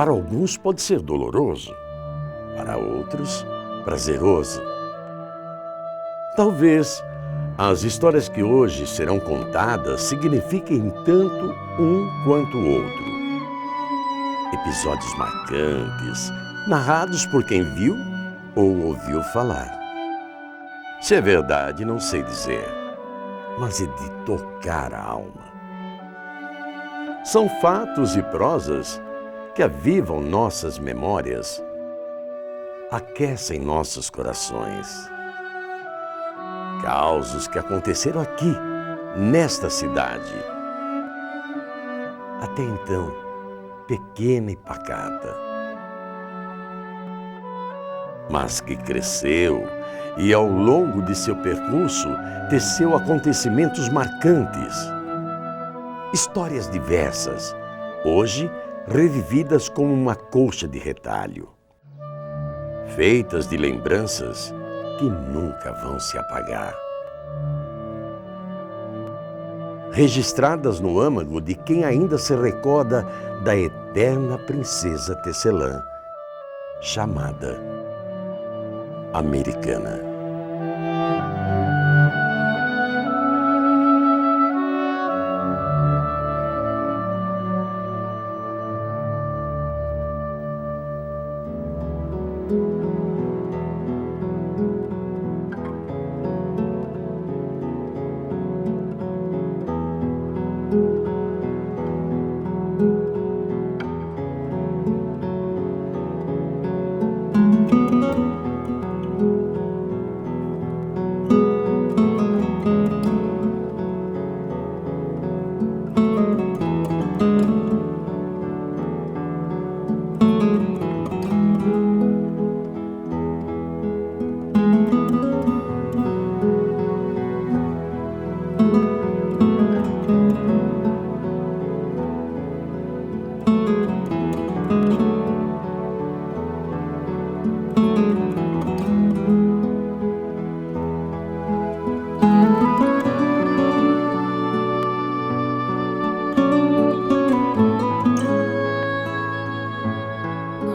Para alguns pode ser doloroso, para outros, prazeroso. Talvez as histórias que hoje serão contadas signifiquem tanto um quanto o outro. Episódios marcantes, narrados por quem viu ou ouviu falar. Se é verdade, não sei dizer, mas é de tocar a alma. São fatos e prosas que avivam nossas memórias, aquecem nossos corações. Causos que aconteceram aqui, nesta cidade. Até então, pequena e pacata. Mas que cresceu e ao longo de seu percurso teceu acontecimentos marcantes. Histórias diversas, hoje revividas como uma colcha de retalho. Feitas de lembranças que nunca vão se apagar. Registradas no âmago de quem ainda se recorda da eterna princesa tecelã, chamada Americana.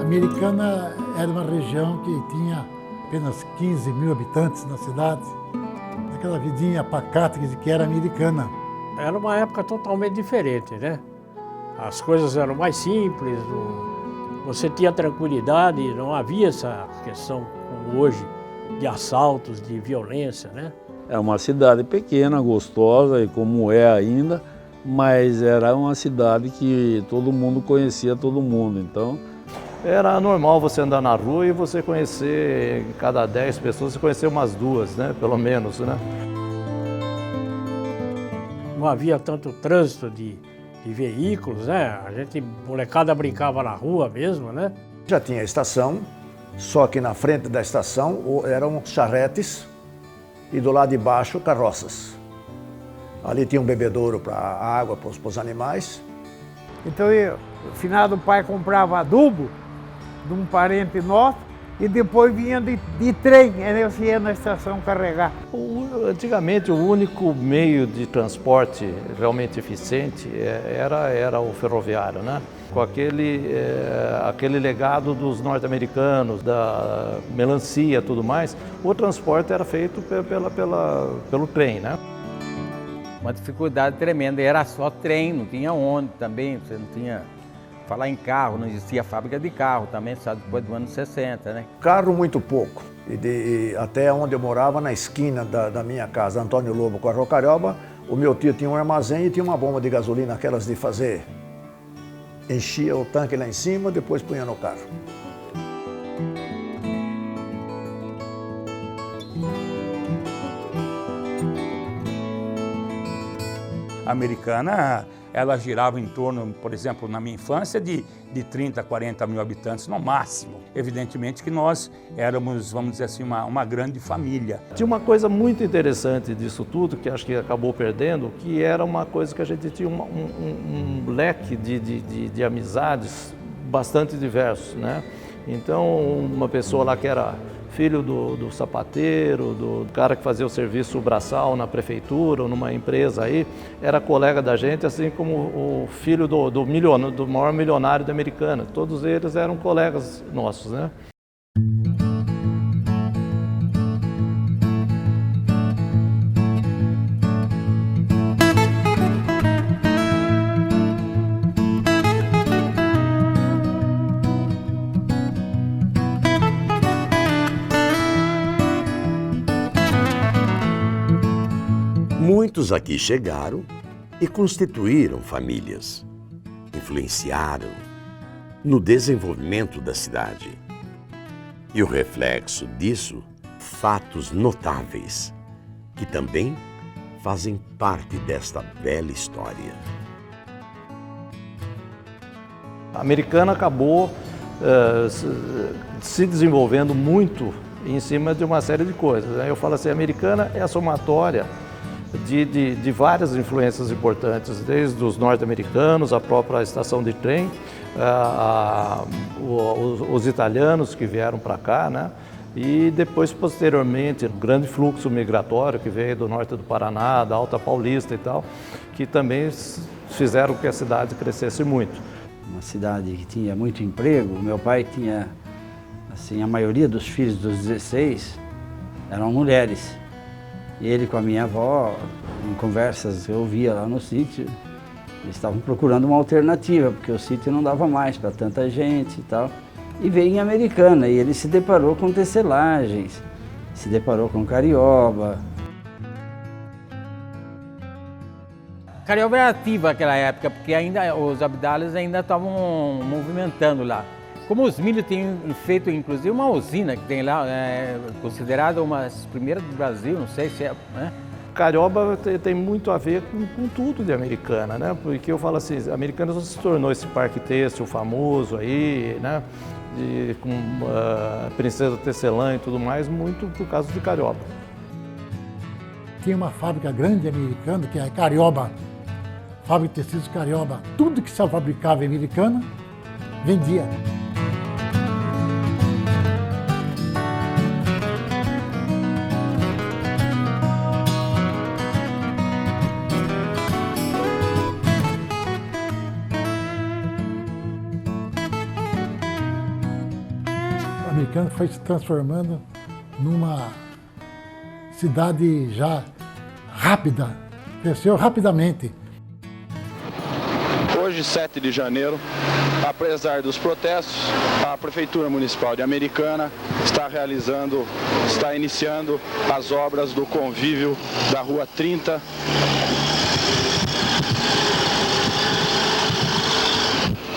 Americana era uma região que tinha apenas 15 mil habitantes na cidade, aquela vidinha pacata que era americana. Era uma época totalmente diferente, né? As coisas eram mais simples, você tinha tranquilidade, não havia essa questão como hoje de assaltos, de violência, né? É uma cidade pequena, gostosa e como é ainda, mas era uma cidade que todo mundo conhecia todo mundo, então era normal você andar na rua e você conhecer, cada 10 pessoas, você conhecer umas 2, né? Pelo menos, né? Não havia tanto trânsito de veículos, né? A gente, molecada, brincava na rua mesmo, né? Já tinha estação, só que na frente da estação eram charretes e do lado de baixo carroças. Ali tinha um bebedouro para água para os animais. Então, o finado pai comprava adubo de um parente nosso e depois vinha de trem, eu ia na estação carregar. Antigamente, o único meio de transporte realmente eficiente era o ferroviário, né? Com aquele legado dos norte-americanos, da melancia e tudo mais, o transporte era feito pelo trem, né? Uma dificuldade tremenda, era só trem, não tinha ônibus também, você não tinha... Falar em carro, não existia fábrica de carro também, só depois do ano 60, né? Carro muito pouco. Até onde eu morava, na esquina da minha casa, Antônio Lobo com a Rocarioba, o meu tio tinha um armazém e tinha uma bomba de gasolina, aquelas de fazer. Enchia o tanque lá em cima, depois punha no carro. A Americana, ela girava em torno, por exemplo, na minha infância, de 30 a 40 mil habitantes no máximo. Evidentemente que nós éramos, vamos dizer assim, uma grande família. Tinha uma coisa muito interessante disso tudo, que acho que acabou perdendo, que era uma coisa que a gente tinha um leque de amizades bastante diversos, né? Então, uma pessoa lá que era filho do sapateiro, do cara que fazia o serviço braçal na prefeitura ou numa empresa aí, era colega da gente, assim como o filho do maior milionário da Americana. Todos eles eram colegas nossos, né? Muitos aqui chegaram e constituíram famílias, influenciaram no desenvolvimento da cidade. E o reflexo disso, fatos notáveis, que também fazem parte desta bela história. A Americana acabou se desenvolvendo muito em cima de uma série de coisas, né? Eu falo assim, a Americana é a somatória de várias influências importantes, desde os norte-americanos, a própria estação de trem, os italianos que vieram para cá, né? E depois, posteriormente, o grande fluxo migratório que veio do norte do Paraná, da Alta Paulista e tal, que também fizeram que a cidade crescesse muito. Uma cidade que tinha muito emprego. Meu pai tinha, assim, a maioria dos filhos dos 16 eram mulheres. E ele com a minha avó, em conversas que eu via lá no sítio, eles estavam procurando uma alternativa, porque o sítio não dava mais para tanta gente e tal. E veio em Americana, e ele se deparou com tecelagens, se deparou com Carioba. Carioba era ativa naquela época, porque ainda os abdales ainda estavam movimentando lá. Como os milhos têm feito, inclusive, uma usina que tem lá, considerada uma das primeiras do Brasil, não sei se é, né? Carioba tem muito a ver com tudo de Americana, né? Porque eu falo assim, a Americana se tornou esse parque têxtil famoso aí, né? Com a Princesa Tecelã e tudo mais, muito por causa de Carioba. Tinha uma fábrica grande americana, que é a Carioba, fábrica de tecidos Carioba. Tudo que se fabricava em Americana, vendia. A Americana foi se transformando numa cidade já rápida, cresceu rapidamente. Hoje, 7 de janeiro, apesar dos protestos, a Prefeitura Municipal de Americana está iniciando as obras do convívio da Rua 30.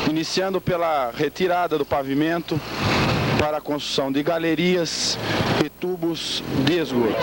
Iniciando pela retirada do pavimento para a construção de galerias e tubos de esgoto.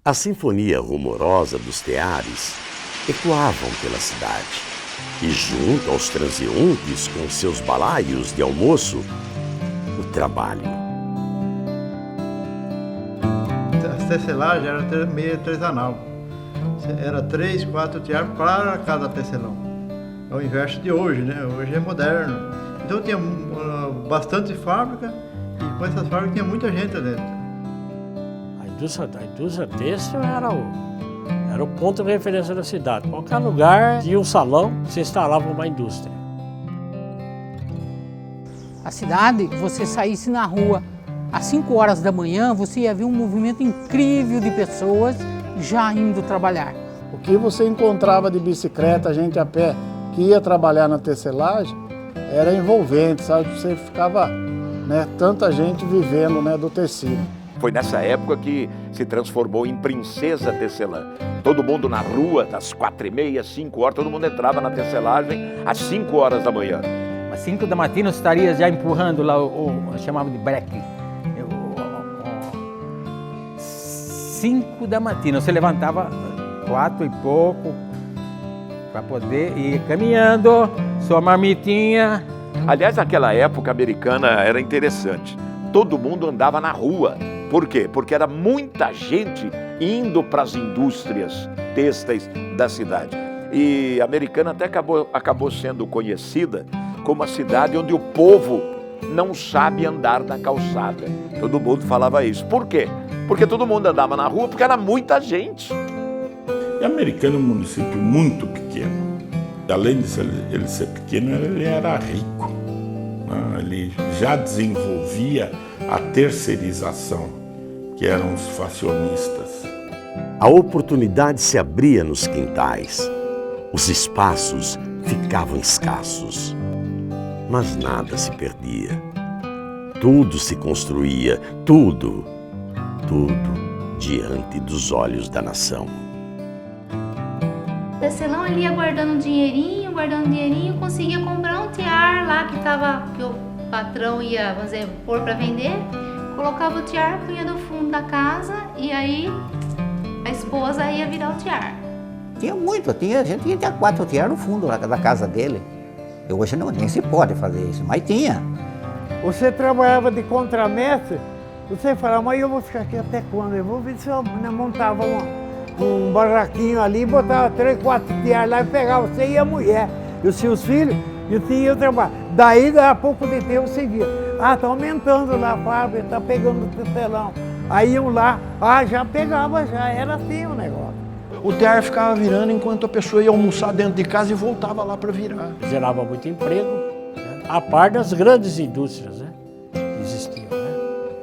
A sinfonia rumorosa dos teares ecoavam pela cidade. E junto aos transeuntes com seus balaios de almoço, o trabalho. As tecelagens eram meio artesanal. Era 3, 4 teares para cada tecelão. É o inverso de hoje, né? Hoje é moderno. Então tinha bastante fábrica e com essas fábricas tinha muita gente dentro. A indústria têxtil era o ponto de referência da cidade. Qualquer lugar tinha um salão, se instalava uma indústria. A cidade, você saísse na rua às 5 horas da manhã, você ia ver um movimento incrível de pessoas já indo trabalhar. O que você encontrava de bicicleta, gente a pé, que ia trabalhar na tecelagem, era envolvente, sabe? Você ficava, né, tanta gente vivendo, né, do tecido. Foi nessa época que se transformou em Princesa Tecelã. Todo mundo na rua, das 4h30, 5 horas, todo mundo entrava na tecelagem às 5 horas da manhã. Às 5 da manhã estaria já empurrando lá chamava de breque. 5 da manhã, você levantava 4 e pouco para poder ir caminhando, sua marmitinha. Aliás, naquela época americana era interessante. Todo mundo andava na rua. Por quê? Porque era muita gente indo para as indústrias têxteis da cidade. E a Americana até acabou sendo conhecida como a cidade onde o povo não sabe andar na calçada. Todo mundo falava isso. Por quê? Porque todo mundo andava na rua porque era muita gente. E Americana é um município muito pequeno. Além de ele ser pequeno, ele era rico. Ele já desenvolvia a terceirização, que eram os facionistas. A oportunidade se abria nos quintais. Os espaços ficavam escassos. Mas nada se perdia. Tudo se construía, tudo diante dos olhos da nação. O tecelão ele ia guardando dinheirinho, conseguia comprar um tiar lá que o patrão ia, vamos dizer, pôr para vender, colocava o tiar, punha no fundo da casa e aí a esposa ia virar o tiar. Tinha muito, a gente tinha 4 tiar no fundo da casa dele. Hoje não, nem se pode fazer isso, mas tinha. Você trabalhava de contramestre, você falava, mas eu vou ficar aqui até quando? Eu vou ver se eu montava um barraquinho ali, botava 3, 4 tiar lá e pegava você e a mulher e os seus filhos, e tinha o trabalho. Daí, a pouco de tempo, você via, tá aumentando lá a fábrica, tá pegando o tecelão. Aí iam lá, já pegava, já era assim o negócio. O tear ficava virando enquanto a pessoa ia almoçar dentro de casa e voltava lá para virar. Gerava muito emprego, né? A par das grandes indústrias, né, que existiam. Né?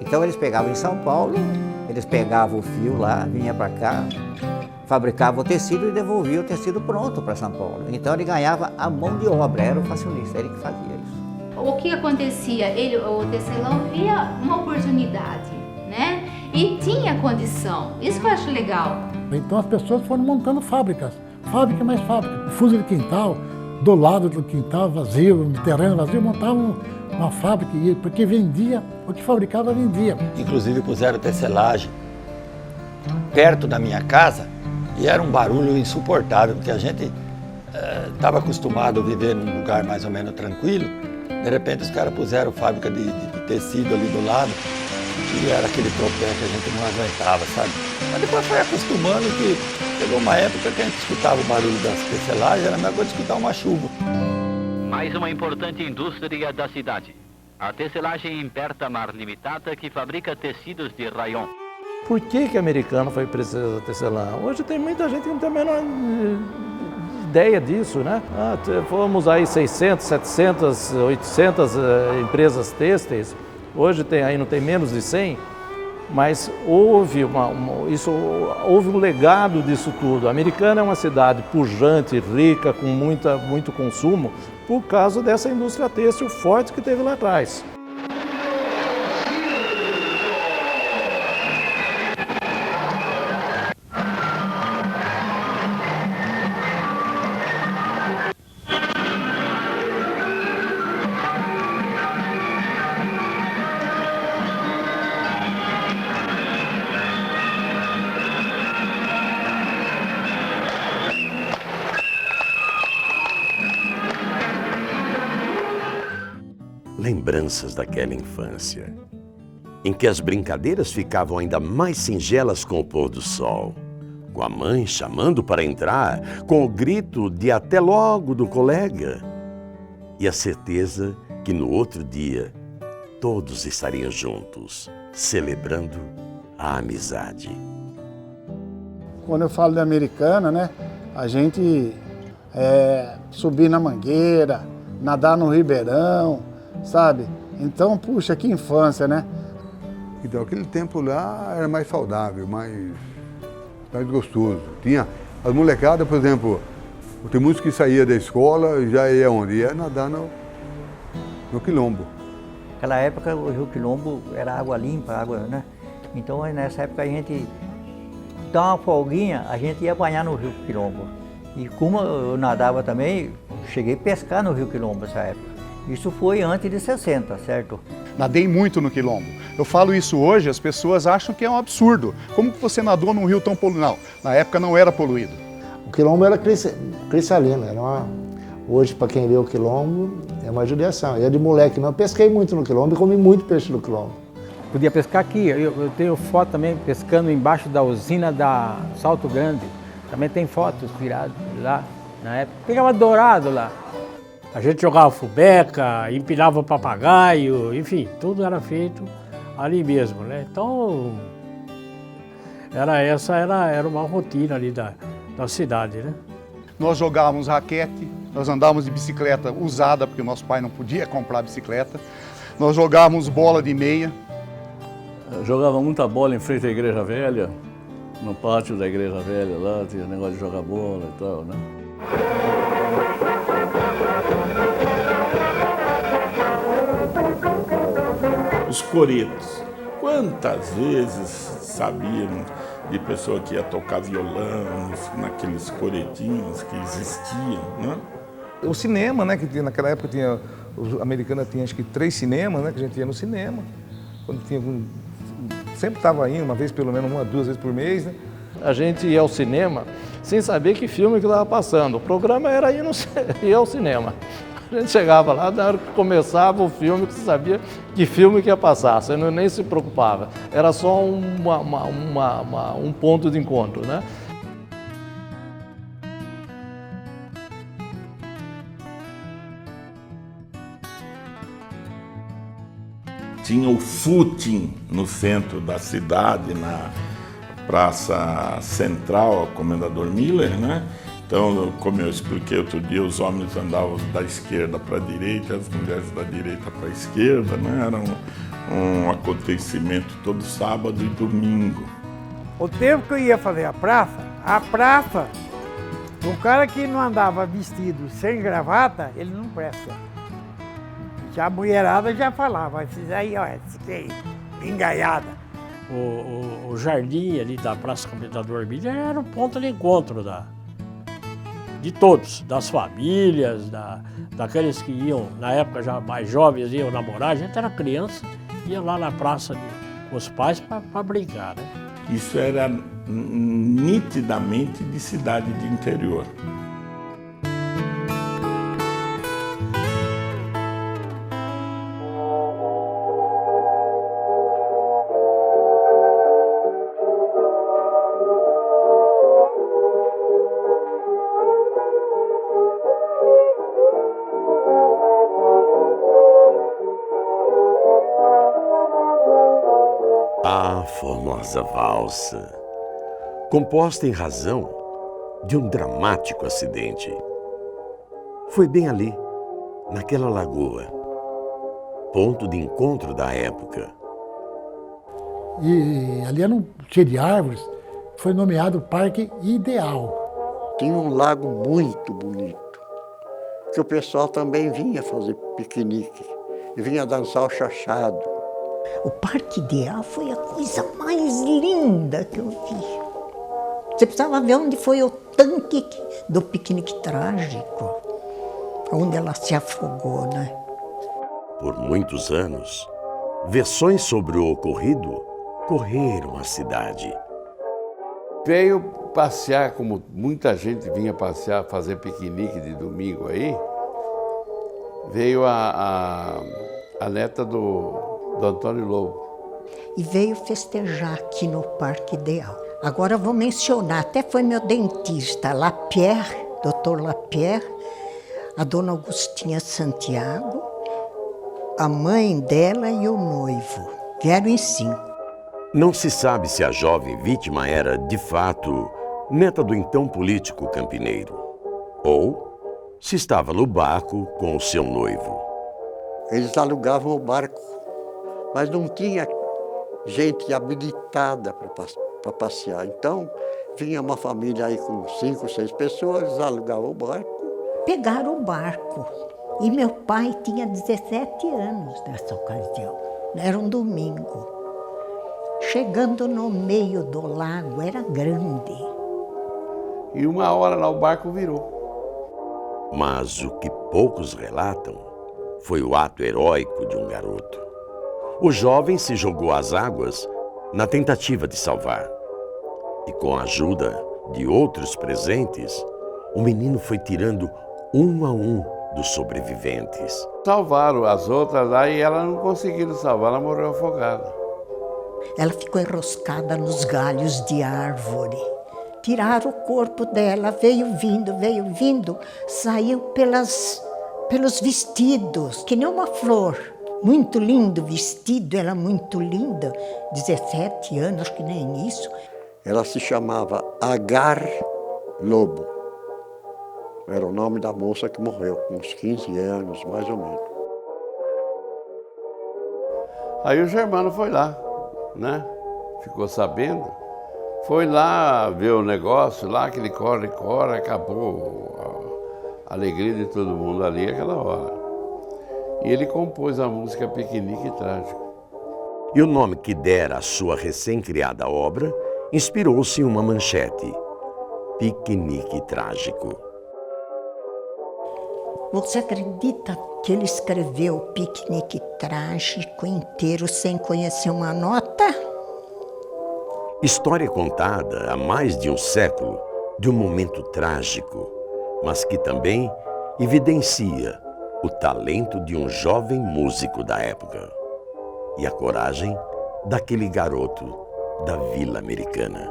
Então eles pegavam em São Paulo, eles pegavam o fio lá, vinha para cá, fabricava o tecido e devolvia o tecido pronto para São Paulo. Então ele ganhava a mão de obra, era o fashionista, ele que fazia isso. O que acontecia? o tecelão via uma oportunidade, né? E tinha condição, isso que eu acho legal. Então as pessoas foram montando fábricas, fábrica mais fábrica. Fundo de quintal, do lado do quintal vazio, no terreno vazio, montavam uma fábrica, porque vendia, o que fabricava vendia. Inclusive puseram tecelagem perto da minha casa e era um barulho insuportável, porque a gente estava acostumado a viver num lugar mais ou menos tranquilo. De repente os caras puseram fábrica de tecido ali do lado e era aquele tropé que a gente não aguentava, sabe? Mas depois foi acostumando que chegou uma época que a gente escutava o barulho das tecelagens, era a mesma coisa de escutar uma chuva. Mais uma importante indústria da cidade. A tecelagem Impertamar Limitada, que fabrica tecidos de rayon. Por que a Americana foi Princesa Tecelã? Hoje tem muita gente que não tem a menor ideia disso, né? Fomos aí 600, 700, 800 empresas têxteis. Hoje não tem menos de 100, mas houve um legado disso tudo. A Americana é uma cidade pujante, rica, com muito consumo, por causa dessa indústria têxtil forte que teve lá atrás. Lembranças daquela infância, em que as brincadeiras ficavam ainda mais singelas com o pôr do sol, com a mãe chamando para entrar, com o grito de até logo do colega, e a certeza que no outro dia todos estariam juntos, celebrando a amizade. Quando eu falo de Americana, né, a gente subir na mangueira, nadar no ribeirão, sabe? Então, puxa, que infância, né? Então, aquele tempo lá era mais saudável, mais gostoso. Tinha as molecadas, por exemplo, tem muitos que saía da escola e já ia onde? Ia nadar no Quilombo. Naquela época o Rio Quilombo era água limpa, água, né? Então nessa época a gente dá uma folguinha, a gente ia banhar no Rio Quilombo. E como eu nadava também, cheguei a pescar no Rio Quilombo nessa época. Isso foi antes de 60, certo? Nadei muito no Quilombo. Eu falo isso hoje, as pessoas acham que é um absurdo. Como que você nadou num rio tão poluído? Não, na época não era poluído. O Quilombo era cristalino, hoje para quem vê o Quilombo é uma judiação. Eu de moleque não, eu pesquei muito no Quilombo e comi muito peixe no Quilombo. Podia pescar aqui, eu tenho foto também pescando embaixo da usina da Salto Grande. Também tem fotos tiradas lá na época. Pegava dourado lá. A gente jogava fubeca, empinava papagaio, enfim, tudo era feito ali mesmo, né? Então, era uma rotina ali da cidade, né? Nós jogávamos raquete, nós andávamos de bicicleta usada, porque o nosso pai não podia comprar bicicleta. Nós jogávamos bola de meia. Eu jogava muita bola em frente à Igreja Velha, no pátio da Igreja Velha lá, tinha negócio de jogar bola e tal, né? Os coretos. Quantas vezes sabíamos de pessoa que ia tocar violão naqueles coretinhos que existiam, né? O cinema, né, que naquela época tinha, a Americana tinha acho que 3 cinemas, né, que a gente ia no cinema. Quando tinha, sempre estava indo, uma vez pelo menos, 1 a 2 vezes por mês, né? A gente ia ao cinema sem saber que filme que estava passando. O programa era ir ao cinema. A gente chegava lá, na hora que começava o filme, que você sabia que filme que ia passar, você nem se preocupava. Era só um ponto de encontro, né? Tinha o footing no centro da cidade, na Praça Central, Comendador Miller, né? Então, como eu expliquei outro dia, os homens andavam da esquerda para a direita, as mulheres da direita para a esquerda, né? Era um acontecimento todo sábado e domingo. O tempo que eu ia fazer a praça, o cara que não andava vestido sem gravata, ele não presta. Já a mulherada já falava, esses aí, ó, esse aí, engaiada. O jardim ali da Praça Comendador Miller era o ponto de encontro de todos, das famílias, daqueles que iam, na época já mais jovens, iam namorar, a gente era criança, ia lá na praça com os pais para brincar, né? Isso era nitidamente de cidade de interior. A formosa valsa, composta em razão de um dramático acidente. Foi bem ali, naquela lagoa, ponto de encontro da época. E ali era cheio de árvores, foi nomeado Parque Ideal. Tinha um lago muito bonito, que o pessoal também vinha fazer piquenique, e vinha dançar o chachado. O Parque Ideal foi a coisa mais linda que eu vi. Você precisava ver onde foi o tanque do piquenique trágico, onde ela se afogou, né? Por muitos anos, versões sobre o ocorrido correram a cidade. Veio passear, como muita gente vinha passear, fazer piquenique de domingo aí, veio a neta do Antônio Lobo. E veio festejar aqui no Parque Ideal. Agora eu vou mencionar, até foi meu dentista, Lapierre, Dr. Lapierre, a dona Augustinha Santiago, a mãe dela e o noivo. Vieram em 5. Não se sabe se a jovem vítima era, de fato, neta do então político campineiro, ou se estava no barco com o seu noivo. Eles alugavam o barco, mas não tinha gente habilitada para passear. Então, vinha uma família aí com 5, 6 pessoas, eles alugavam o barco. Pegaram o barco. E meu pai tinha 17 anos nessa ocasião. Era um domingo. Chegando no meio do lago, era grande. E uma hora lá o barco virou. Mas o que poucos relatam foi o ato heróico de um garoto. O jovem se jogou às águas na tentativa de salvar. E com a ajuda de outros presentes, o menino foi tirando um a um dos sobreviventes. Salvaram as outras lá e ela não conseguiram salvar, ela morreu afogada. Ela ficou enroscada nos galhos de árvore. Tiraram o corpo dela, veio vindo, saiu pelos vestidos, que nem uma flor. Muito lindo vestido, ela muito linda, 17 anos, acho que nem isso. Ela se chamava Agar Lobo. Era o nome da moça que morreu, com uns 15 anos, mais ou menos. Aí o Germano foi lá, né? Ficou sabendo. Foi lá ver o negócio, lá aquele corre, acabou a alegria de todo mundo ali aquela hora. E ele compôs a música Piquenique Trágico. E o nome que dera à sua recém-criada obra inspirou-se em uma manchete: Piquenique Trágico. Você acredita que ele escreveu o Piquenique Trágico inteiro sem conhecer uma nota? História contada há mais de um século de um momento trágico, mas que também evidencia o talento de um jovem músico da época e a coragem daquele garoto da Vila Americana.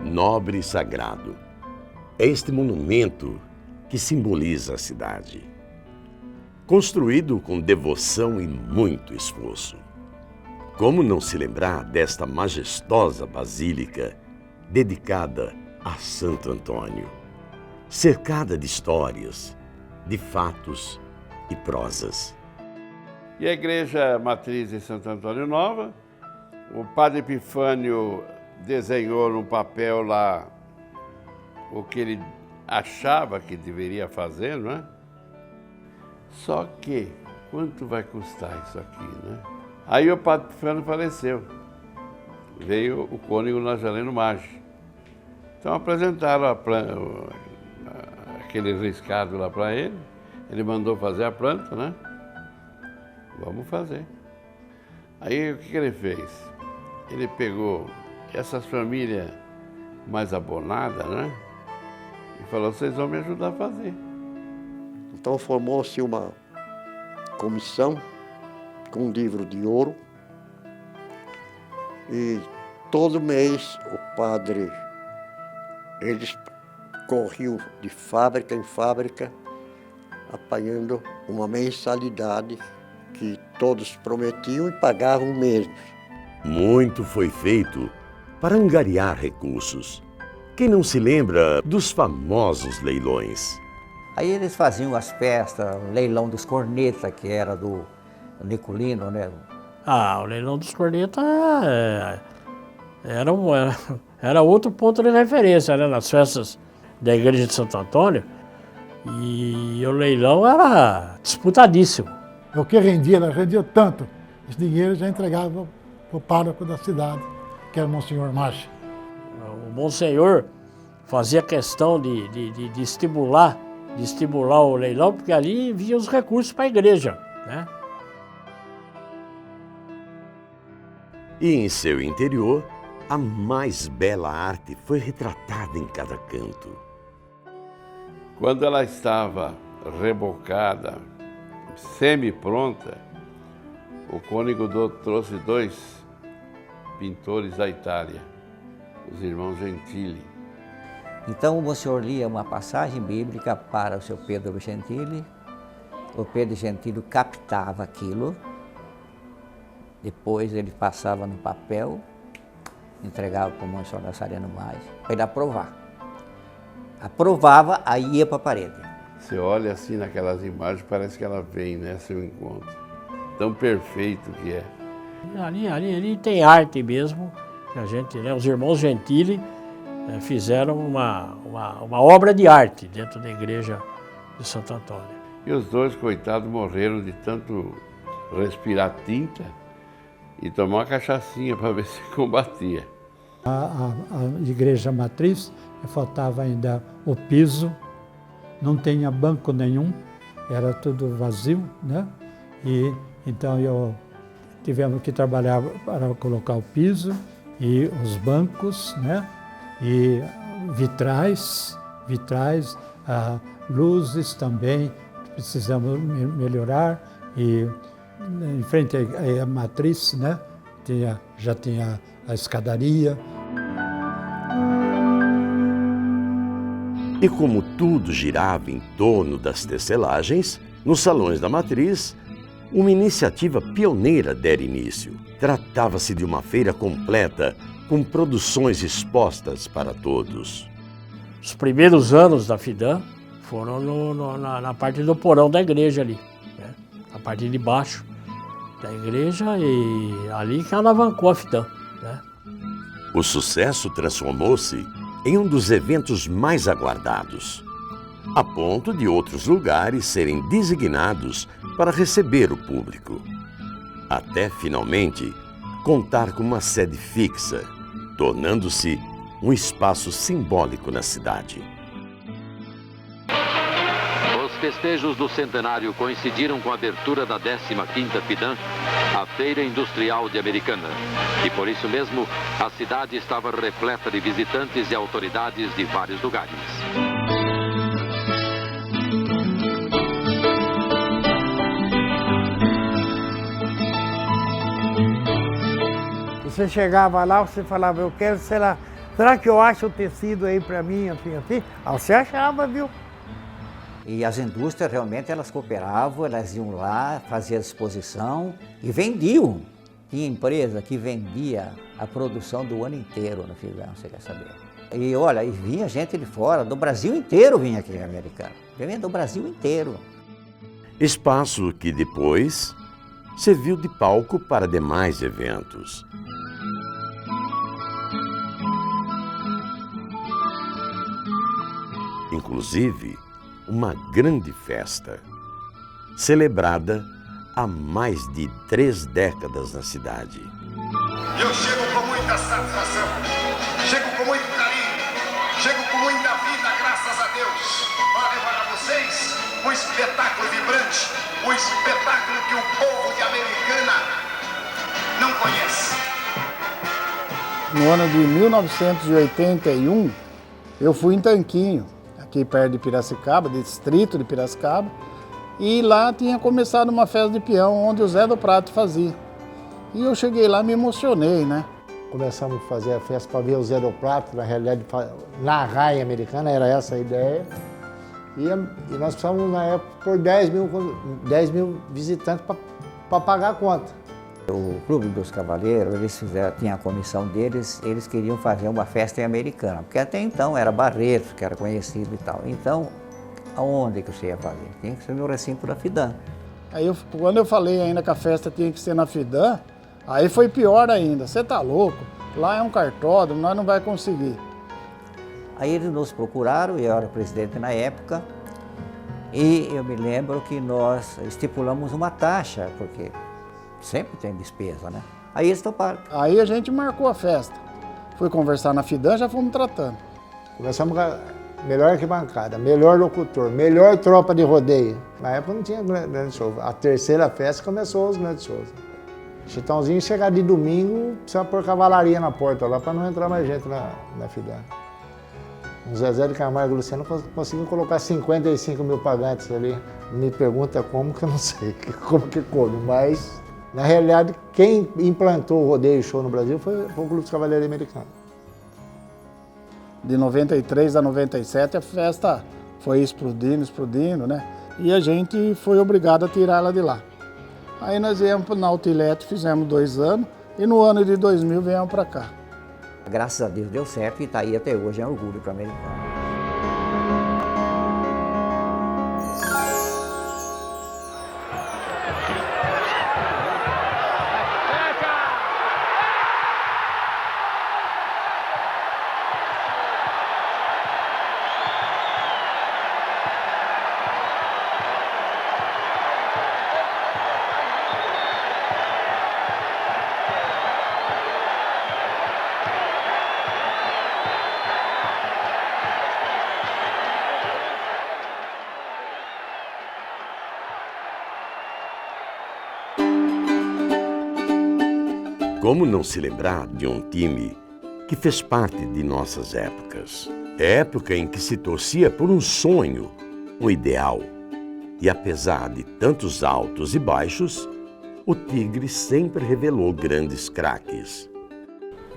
Nobre e sagrado. É este monumento que simboliza a cidade. Construído com devoção e muito esforço. Como não se lembrar desta majestosa basílica dedicada a Santo Antônio, cercada de histórias, de fatos e prosas. E a igreja matriz de Santo Antônio Nova, o padre Epifânio desenhou no papel lá o que ele achava que deveria fazer, não é? Só que, quanto vai custar isso aqui, né? Aí o padre Epifânio faleceu. Veio o cônego Nazareno Maggi. Então apresentaram aquele riscado lá para ele. Ele mandou fazer a planta, né? Vamos fazer. Aí o que ele fez? Ele pegou essas famílias mais abonadas, né? E falou, vocês vão me ajudar a fazer. Então formou-se uma comissão com um livro de ouro e todo mês o padre, eles corriam de fábrica em fábrica apanhando uma mensalidade que todos prometiam e pagavam mesmo. Muito foi feito para angariar recursos. Quem não se lembra dos famosos leilões? Aí eles faziam as festas, o leilão dos cornetas, que era do Nicolino, né? Ah, o leilão dos cornetas era outro ponto de referência, né? Nas festas da igreja de Santo Antônio. E o leilão era disputadíssimo. O que rendia, ela rendia tanto. Esse dinheiro já entregava para o pároco da cidade, que era o Monsenhor Maggi. O Monsenhor fazia questão de estimular o leilão, porque ali vinham os recursos para a igreja, né? E em seu interior, a mais bela arte foi retratada em cada canto. Quando ela estava rebocada, semi-pronta, o cônego trouxe 2 pintores da Itália, os irmãos Gentili. Então o Monsenhor lia uma passagem bíblica para o seu Pedro Gentili. O Pedro Gentili captava aquilo, depois ele passava no papel, entregava para o Monsenhor Nazareno Maggi, para ele aprovar. Aprovava, aí ia para a parede. Você olha assim naquelas imagens, parece que ela vem, né, seu encontro. Tão perfeito que é. Ali tem arte mesmo, que a gente, né, os irmãos Gentili fizeram uma obra de arte dentro da igreja de Santo Antônio. E os dois, coitados, morreram de tanto respirar tinta e tomar uma cachaçinha para ver se combatia. A igreja matriz, faltava ainda o piso, não tinha banco nenhum, era tudo vazio, né? E então tivemos que trabalhar para colocar o piso e os bancos, né? E vitrais, luzes também, precisamos melhorar. E em frente à matriz, né? Já tinha a escadaria. E como tudo girava em torno das tecelagens, nos salões da matriz, uma iniciativa pioneira dera início. Tratava-se de uma feira completa, com produções expostas para todos. Os primeiros anos da FIDAM foram na parte do porão da igreja ali, né? A parte de baixo da igreja, e ali que alavancou a FIDAM, né? O sucesso transformou-se em um dos eventos mais aguardados, a ponto de outros lugares serem designados para receber o público, até finalmente contar com uma sede fixa, tornando-se um espaço simbólico na cidade. Os festejos do centenário coincidiram com a abertura da 15ª FIDAM, a Feira Industrial de Americana. E por isso mesmo, a cidade estava repleta de visitantes e autoridades de vários lugares. Você chegava lá, você falava, eu quero, sei lá, será que eu acho o tecido aí para mim, assim? Ah, você achava, viu? E as indústrias realmente elas cooperavam, elas iam lá, faziam exposição e vendiam. Tinha empresa que vendia a produção do ano inteiro no FIDAM, você quer saber. E olha, e vinha gente de fora, do Brasil inteiro vinha aqui americano. Vinha do Brasil inteiro. Espaço que depois serviu de palco para demais eventos. Inclusive, uma grande festa, celebrada há mais de 3 décadas na cidade. Eu chego com muita satisfação, chego com muito carinho, chego com muita vida, graças a Deus, para levar a vocês um espetáculo vibrante, um espetáculo que o povo de Americana não conhece. No ano de 1981, eu fui em Tanquinho, aqui perto de Piracicaba, distrito de Piracicaba, e lá tinha começado uma festa de peão, onde o Zé do Prato fazia. E eu cheguei lá e me emocionei, né? Começamos a fazer a festa para ver o Zé do Prato, na realidade, narrar em Americana, era essa a ideia. E nós precisávamos, na época, por 10 mil visitantes para pagar a conta. O Clube dos Cavaleiros, eles tinha a comissão deles, eles queriam fazer uma festa em Americana, porque até então era Barretos, que era conhecido e tal. Então, aonde que você ia fazer? Tinha que ser no recinto da FIDAM. Aí quando eu falei ainda que a festa tinha que ser na FIDAM, aí foi pior ainda. Você tá louco? Lá é um cartódromo, nós não vai conseguir. Aí eles nos procuraram, eu era presidente na época, e eu me lembro que nós estipulamos uma taxa, porque sempre tem despesa, né? Aí eles toparam. Aí a gente marcou a festa. Fui conversar na FIDAM, já fomos tratando. Começamos com a melhor arquibancada, melhor locutor, melhor tropa de rodeio. Na época não tinha grande show. A terceira festa começou os grandes shows. Chitãozinho chegar de domingo, precisa pôr cavalaria na porta lá para não entrar mais gente na FIDAM. O Zezé de Camargo e o Luciano conseguiram colocar 55 mil pagantes ali. Me pergunta como, que eu não sei como que come, mas na realidade quem implantou o rodeio show no Brasil foi o Clube dos Cavaleiros Americanos. De 93 a 97 a festa foi explodindo, né? E a gente foi obrigado a tirar ela de lá. Aí nós viemos na Outlet, fizemos 2 anos e no ano de 2000 viemos para cá. Graças a Deus deu certo e está aí até hoje, é um orgulho para a Americana. como não se lembrar de um time que fez parte de nossas épocas? Época em que se torcia por um sonho, um ideal. E apesar de tantos altos e baixos, o Tigre sempre revelou grandes craques.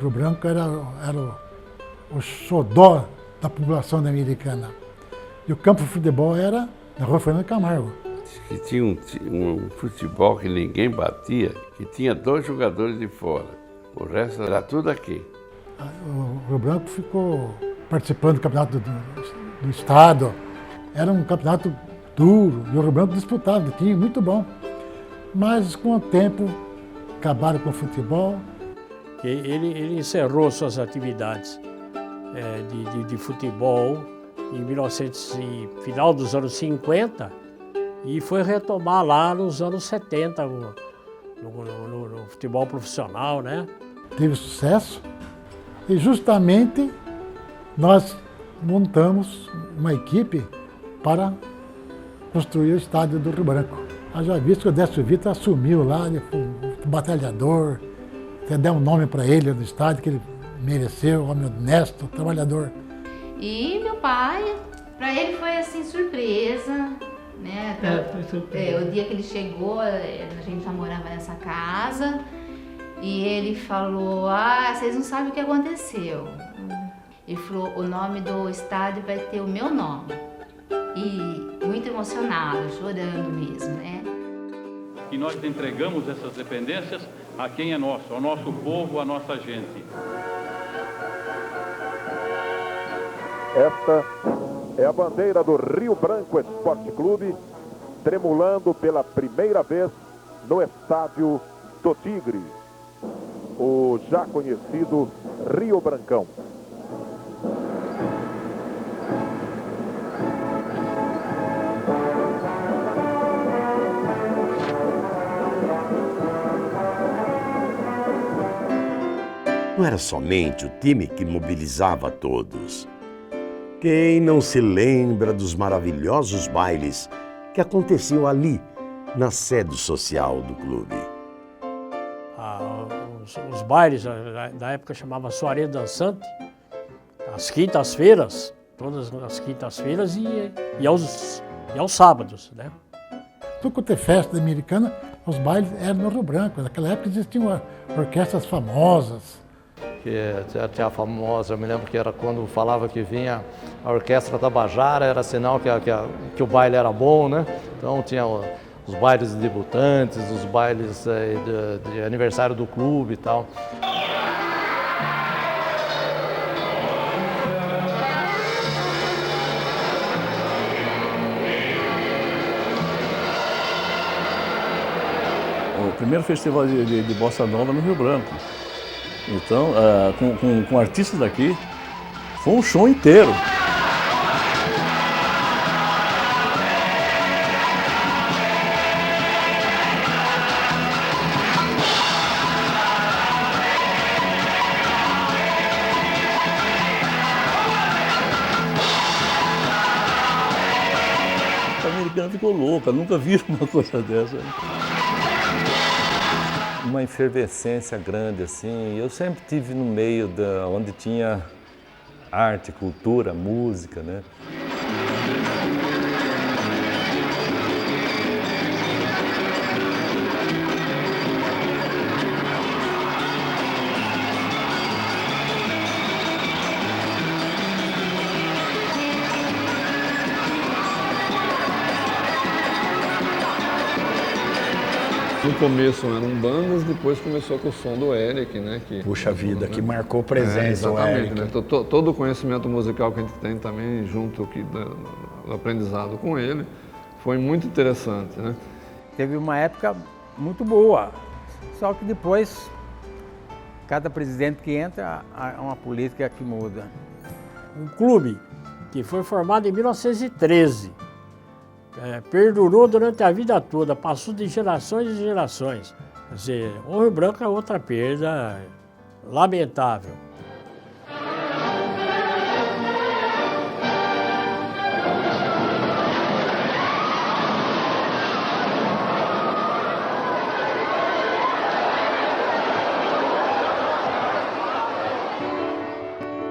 Rio Branco era o xodó da população americana. E o campo de futebol era na Rua Fernando Camargo. Que tinha um futebol que ninguém batia, que tinha 2 jogadores de fora. O resto era tudo aqui. O Rio Branco ficou participando do campeonato do estado. Era um campeonato duro e o Rio Branco disputava, tinha muito bom. Mas com o tempo acabaram com o futebol. Ele encerrou suas atividades de futebol em final dos anos 50 e foi retomar lá nos anos 70 no futebol profissional, né? Teve sucesso e justamente nós montamos uma equipe para construir o estádio do Rio Branco. Já visto que o Décio Vitor assumiu lá, ele foi um batalhador, até deu um nome para ele do estádio que ele mereceu, homem honesto, trabalhador. E meu pai, para ele foi assim surpresa, né? Foi surpresa. O dia que ele chegou, a gente já morava nessa casa e ele falou: vocês não sabem o que aconteceu. Ele falou: o nome do estádio vai ter o meu nome. E muito emocionado, chorando mesmo, né? E nós entregamos essas dependências a quem é nosso, ao nosso povo, à nossa gente. Esta é a bandeira do Rio Branco Esporte Clube, tremulando pela primeira vez no estádio do Tigre, o já conhecido Rio Brancão. Não era somente o time que mobilizava todos. Quem não se lembra dos maravilhosos bailes que aconteciam ali, na sede social do clube? Os bailes, da época chamava Soirée Dansante, às quintas-feiras, todas as quintas-feiras e aos sábados, né? Tudo quanto é festa americana, os bailes eram no Rio Branco. Naquela época existiam orquestras famosas. Tinha a famosa, eu me lembro que era quando falava que vinha a Orquestra Tabajara, era sinal que o baile era bom, né? Então tinha os bailes de debutantes, os bailes de aniversário do clube e tal. O primeiro festival de Bossa Nova no Rio Branco. Então, com artistas daqui, foi um show inteiro. A americana ficou louca, nunca viram uma coisa dessa. Uma efervescência grande, assim. Eu sempre tive no meio onde tinha arte, cultura, música, né? No começo eram bandas, depois começou com o som do Eric, né? Puxa vida, que marcou presença o Eric. Né? Todo o conhecimento musical que a gente tem também, junto aqui do aprendizado com ele, foi muito interessante, né? Teve uma época muito boa, só que depois, cada presidente que entra, há uma política que muda. Um clube que foi formado em 1913, perdurou durante a vida toda, passou de gerações e gerações. Quer dizer, o Rio Branco é outra perda lamentável.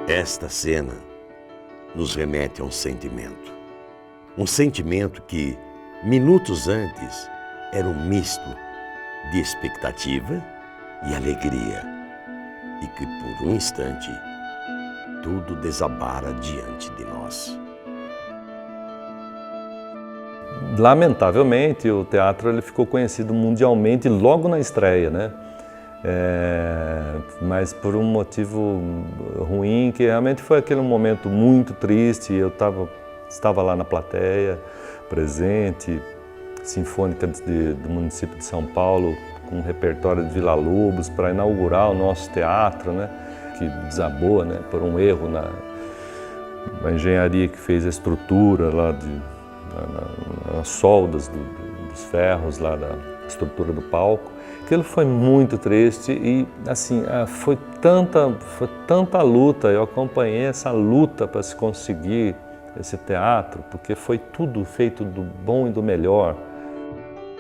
Esta cena nos remete a um sentimento. Um sentimento que, minutos antes, era um misto de expectativa e alegria. E que, por um instante, tudo desabara diante de nós. Lamentavelmente, o teatro ele ficou conhecido mundialmente logo na estreia, né? Mas por um motivo ruim, que realmente foi aquele momento muito triste. Eu estava lá na plateia, presente, Sinfônica do município de São Paulo, com um repertório de Vila Lobos, para inaugurar o nosso teatro, né? Que desabou, né? Por um erro na engenharia que fez a estrutura lá nas soldas dos ferros lá da estrutura do palco. Aquilo foi muito triste e assim, foi tanta luta, eu acompanhei essa luta para se conseguir esse teatro, porque foi tudo feito do bom e do melhor.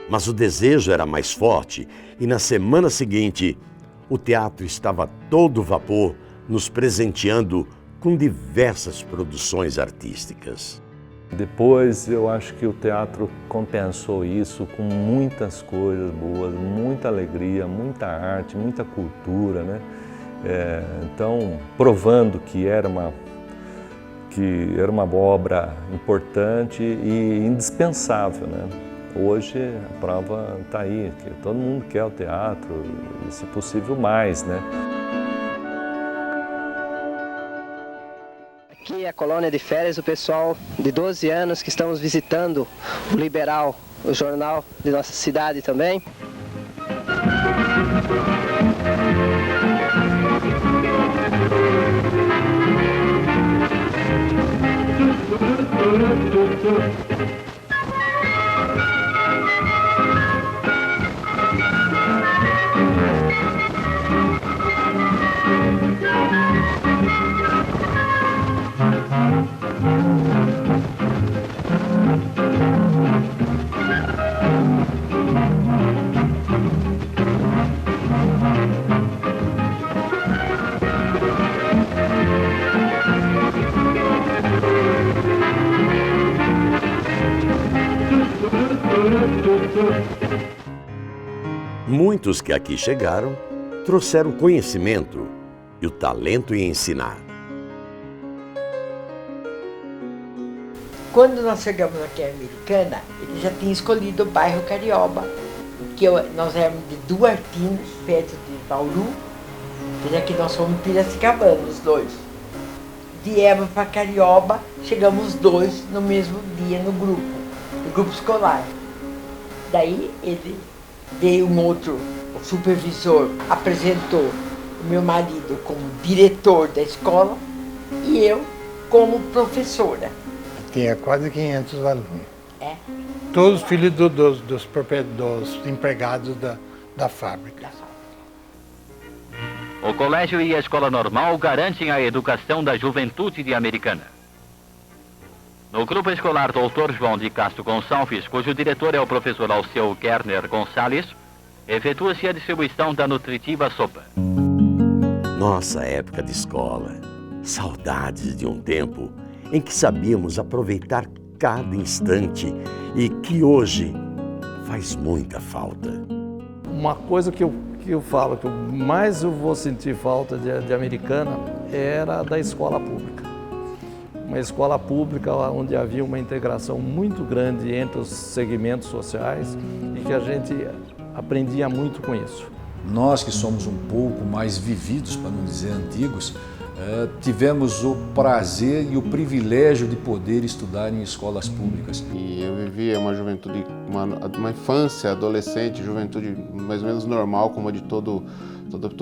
Mas o desejo era mais forte e na semana seguinte o teatro estava a todo vapor, nos presenteando com diversas produções artísticas. Depois eu acho que o teatro compensou isso com muitas coisas boas, muita alegria, muita arte, muita cultura, né? Então, provando que era uma obra importante e indispensável, né? Hoje a prova está aí, que todo mundo quer o teatro e, se possível, mais, né? Aqui é a colônia de férias, o pessoal de 12 anos que estamos visitando o Liberal, o jornal de nossa cidade também. Muitos que aqui chegaram trouxeram conhecimento e o talento em ensinar. Quando nós chegamos aqui em Americana, ele já tinha escolhido o bairro Carioba, que nós éramos de Duartina, perto de Bauru, e aqui nós fomos Piracicabana, os dois. Viemos para Carioba, chegamos os dois no mesmo dia no grupo escolar. Daí ele veio um outro, o supervisor, apresentou o meu marido como diretor da escola e eu como professora. Tinha quase 500 alunos. É. Todos filhos dos empregados da fábrica. O colégio e a escola normal garantem a educação da juventude de Americana. No grupo escolar Dr. João de Castro Gonçalves, cujo diretor é o professor Alceu Kerner Gonçalves, efetua-se a distribuição da nutritiva sopa. Nossa época de escola, saudades de um tempo em que sabíamos aproveitar cada instante e que hoje faz muita falta. Uma coisa que eu falo, que mais eu vou sentir falta de Americana, era da escola pública. Uma escola pública onde havia uma integração muito grande entre os segmentos sociais e que a gente aprendia muito com isso. Nós que somos um pouco mais vividos, para não dizer antigos, tivemos o prazer e o privilégio de poder estudar em escolas públicas. E eu vivia uma juventude, uma infância, adolescente, juventude mais ou menos normal, como a de todo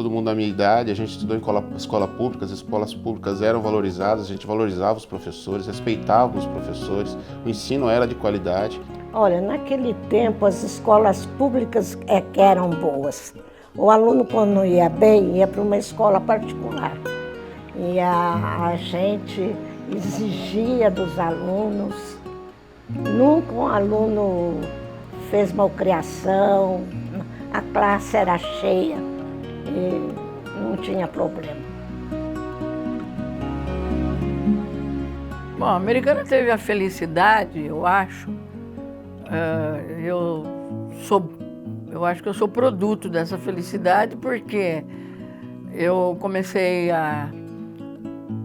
mundo da minha idade. A gente estudou em escola pública, as escolas públicas eram valorizadas, a gente valorizava os professores, respeitava os professores, o ensino era de qualidade. Olha, naquele tempo as escolas públicas que eram boas. O aluno, quando ia bem, ia para uma escola particular. E a gente exigia dos alunos, nunca um aluno fez malcriação, a classe era cheia e não tinha problema. Bom, a Americana teve a felicidade, eu acho. Eu acho que eu sou produto dessa felicidade porque eu comecei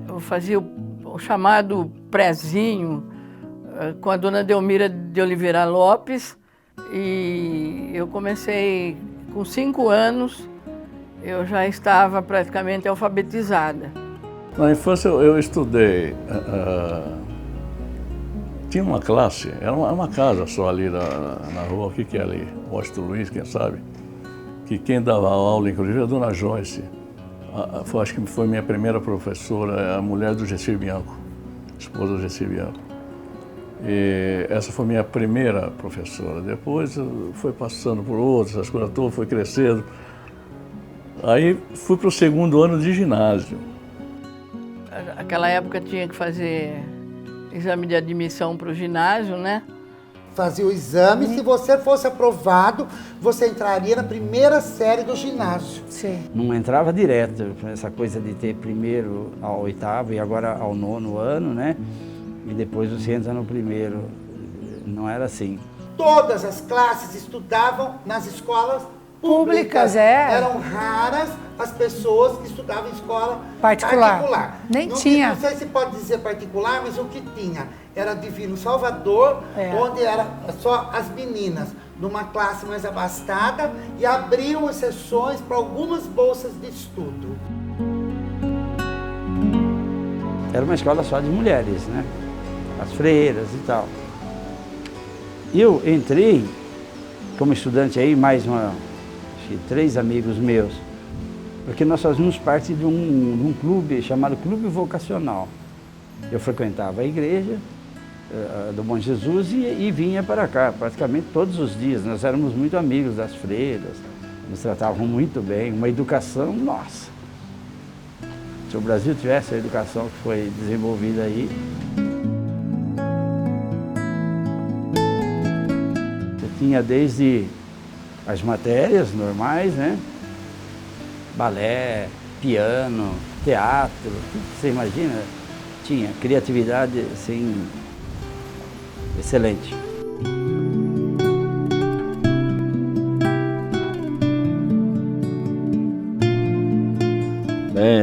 eu fazia o chamado prézinho com a dona Delmira de Oliveira Lopes e eu comecei com 5 anos, eu já estava praticamente alfabetizada. Na infância eu estudei, tinha uma classe, era uma casa só ali na rua, o que é ali? Washington Luiz, quem sabe? Que quem dava aula, inclusive, era a dona Joyce. Acho que foi minha primeira professora, a mulher do Gessi Bianco, esposa do Gessi Bianco. E essa foi minha primeira professora. Depois foi passando por outras, as coisas todas, foi crescendo. Aí fui para o 2º ano de ginásio. Naquela época tinha que fazer exame de admissão para o ginásio, né? Fazia o exame, se você fosse aprovado, você entraria na primeira série do ginásio. Sim. Não entrava direto, essa coisa de ter primeiro ao 8º e agora ao 9º ano, né? E depois você entra no 1º. Não era assim. Todas as classes estudavam nas escolas públicas. Eram raras as pessoas que estudavam em escola particular. Nem tinha. Não sei se pode dizer particular, mas o que tinha era Divino Salvador, onde era só as meninas de uma classe mais abastada e abriam exceções para algumas bolsas de estudo. Era uma escola só de mulheres, né? As freiras e tal. Eu entrei como estudante aí, mais 3 amigos meus, porque nós fazíamos parte de um clube chamado Clube Vocacional. Eu frequentava a igreja do Bom Jesus e vinha para cá, praticamente todos os dias. Nós éramos muito amigos das freiras, nos tratavam muito bem, uma educação, nossa! Se o Brasil tivesse a educação que foi desenvolvida aí, eu tinha desde as matérias normais, né? Balé, piano, teatro, tudo que você imagina, tinha criatividade assim, excelente.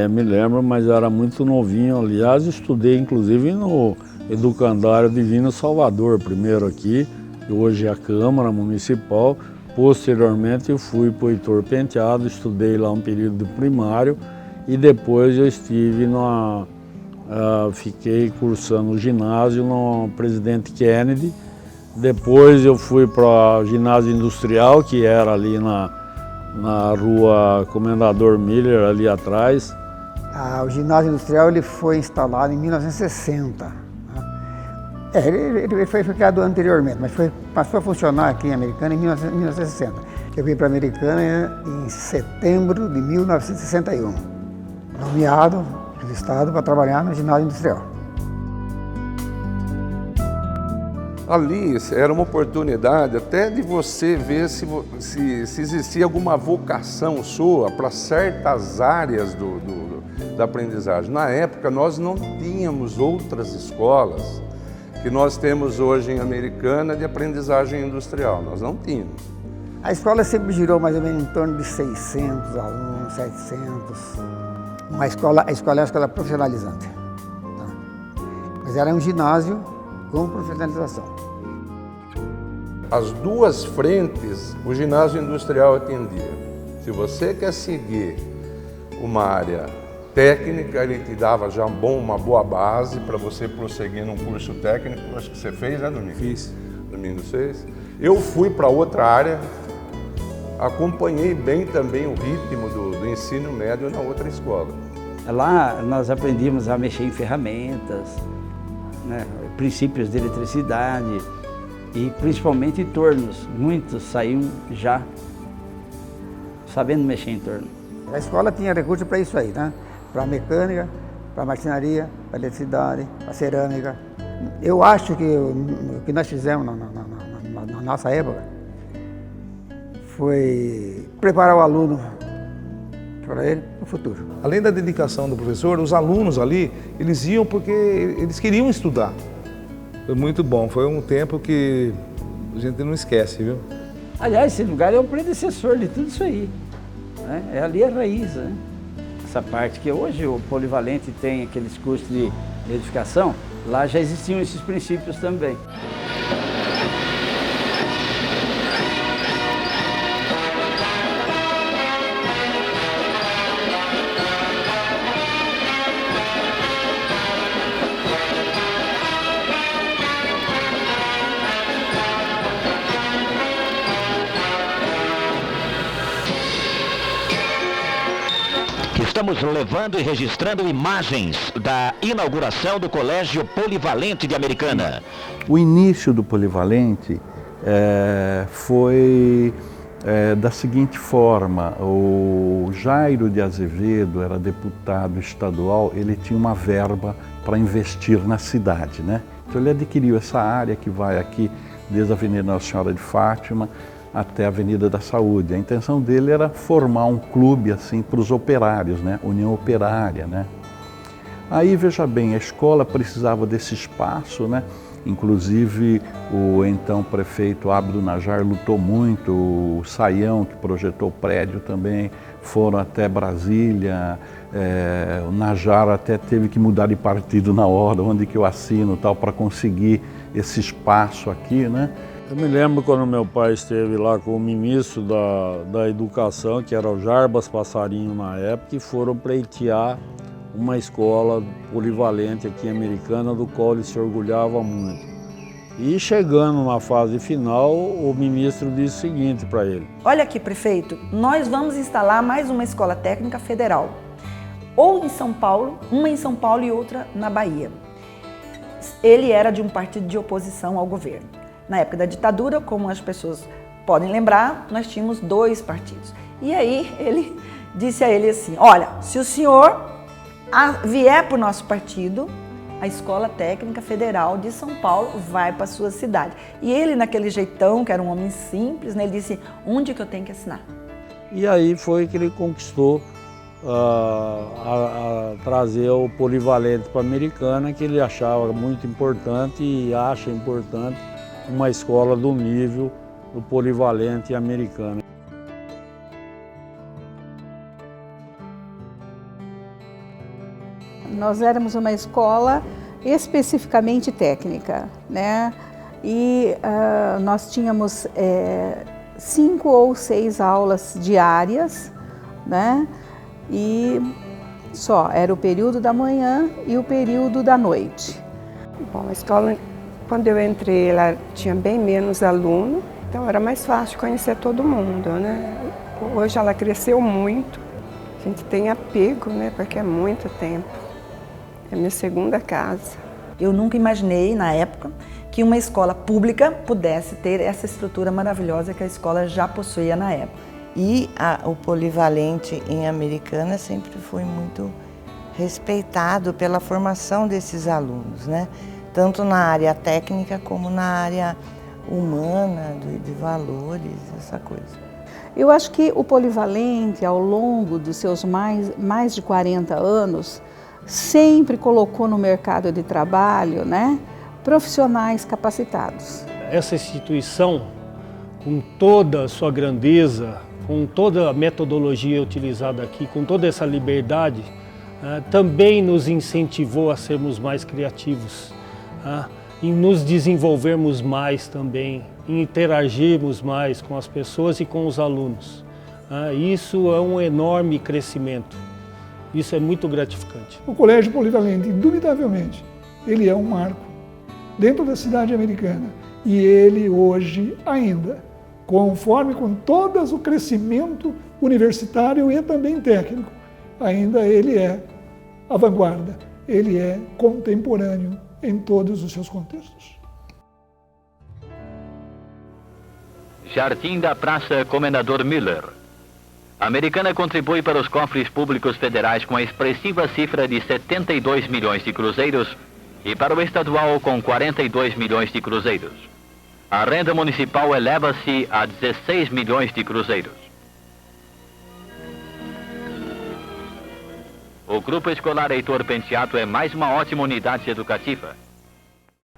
Me lembro, mas era muito novinho. Aliás, estudei inclusive no Educandário Divino Salvador, primeiro aqui, hoje é a Câmara Municipal. Posteriormente eu fui para o Heitor Penteado, estudei lá um período primário e depois eu estive fiquei cursando o ginásio no Presidente Kennedy. Depois eu fui para o ginásio industrial, que era ali na rua Comendador Miller, ali atrás. O ginásio industrial ele foi instalado em 1960. Ele foi criado anteriormente, mas passou a funcionar aqui em Americana em 1960. Eu vim para Americana em setembro de 1961, nomeado pelo Estado para trabalhar no ginásio industrial. Ali era uma oportunidade até de você ver se existia alguma vocação sua para certas áreas da aprendizagem. Na época, nós não tínhamos outras escolas que nós temos hoje em Americana de aprendizagem industrial. Nós não tínhamos. A escola sempre girou mais ou menos em torno de 600 alunos, 700. A escola é uma escola profissionalizante. Tá? Mas era um ginásio com profissionalização. As duas frentes o ginásio industrial atendia. Se você quer seguir uma área técnica, ele te dava já uma boa base para você prosseguir num curso técnico. Acho que você fez, né, Domingo? Fiz. Domingo fez. Eu fui para outra área, acompanhei bem também o ritmo do ensino médio na outra escola. Lá nós aprendíamos a mexer em ferramentas, né, princípios de eletricidade e principalmente tornos. Muitos saíam já sabendo mexer em torno. A escola tinha recurso para isso aí, né? Para mecânica, para marcenaria, para eletricidade, para cerâmica. Eu acho que o que nós fizemos na nossa época foi preparar o aluno para ele no futuro. Além da dedicação do professor, os alunos ali, eles iam porque eles queriam estudar. Foi muito bom, foi um tempo que a gente não esquece, viu? Aliás, esse lugar é o predecessor de tudo isso aí, né? É ali a raiz, né? Essa parte que hoje o Polivalente tem aqueles cursos de edificação, lá já existiam esses princípios também. Estamos levando e registrando imagens da inauguração do Colégio Polivalente de Americana. O início do Polivalente foi da seguinte forma: o Jairo de Azevedo era deputado estadual, ele tinha uma verba para investir na cidade, né? Então ele adquiriu essa área que vai aqui desde a Avenida Nossa Senhora de Fátima até a Avenida da Saúde. A intenção dele era formar um clube assim para os operários, né? União Operária, né? Aí, veja bem, a escola precisava desse espaço, né? Inclusive o então prefeito Abdo Najar lutou muito, o Saião, que projetou o prédio também, foram até Brasília, o Najar até teve que mudar de partido na hora, onde que eu assino tal, para conseguir esse espaço aqui, né? Eu me lembro quando meu pai esteve lá com o ministro da Educação, que era o Jarbas Passarinho na época, e foram pleitear uma escola polivalente aqui em Americana, do qual ele se orgulhava muito. E chegando na fase final, o ministro disse o seguinte para ele: olha aqui, prefeito, nós vamos instalar mais uma escola técnica federal, ou em São Paulo, uma em São Paulo e outra na Bahia. Ele era de um partido de oposição ao governo. Na época da ditadura, como as pessoas podem lembrar, nós tínhamos 2 partidos. E aí ele disse a ele assim: olha, se o senhor vier para o nosso partido, a Escola Técnica Federal de São Paulo vai para a sua cidade. E ele, naquele jeitão, que era um homem simples, né, ele disse: onde que eu tenho que assinar? E aí foi que ele conquistou a trazer o Polivalente para a Americana, que ele achava muito importante e acha importante uma escola do nível do Polivalente Americana. Nós éramos uma escola especificamente técnica, né? E nós tínhamos 5 ou 6 aulas diárias, né? E só, era o período da manhã e o período da noite. Bom, a escola, quando eu entrei, ela tinha bem menos aluno, então era mais fácil conhecer todo mundo, né? Hoje ela cresceu muito, a gente tem apego, né? Porque é muito tempo. É minha segunda casa. Eu nunca imaginei, na época, que uma escola pública pudesse ter essa estrutura maravilhosa que a escola já possuía na época. E o Polivalente em Americana sempre foi muito respeitado pela formação desses alunos, né? Tanto na área técnica como na área humana, de valores, essa coisa. Eu acho que o Polivalente, ao longo dos seus mais de 40 anos, sempre colocou no mercado de trabalho, né, profissionais capacitados. Essa instituição, com toda a sua grandeza, com toda a metodologia utilizada aqui, com toda essa liberdade, também nos incentivou a sermos mais criativos, em nos desenvolvermos mais também, em interagirmos mais com as pessoas e com os alunos. Isso é um enorme crescimento. Isso é muito gratificante. O Colégio Polivalente, indubitavelmente, ele é um marco dentro da cidade americana. E ele hoje ainda, conforme com todo o crescimento universitário e também técnico, ainda ele é a vanguarda, ele é contemporâneo em todos os seus contextos. Jardim da Praça Comendador Miller. A Americana contribui para os cofres públicos federais com a expressiva cifra de 72 milhões de cruzeiros e para o estadual com 42 milhões de cruzeiros. A renda municipal eleva-se a 16 milhões de cruzeiros. O Grupo Escolar Heitor Penteado é mais uma ótima unidade educativa.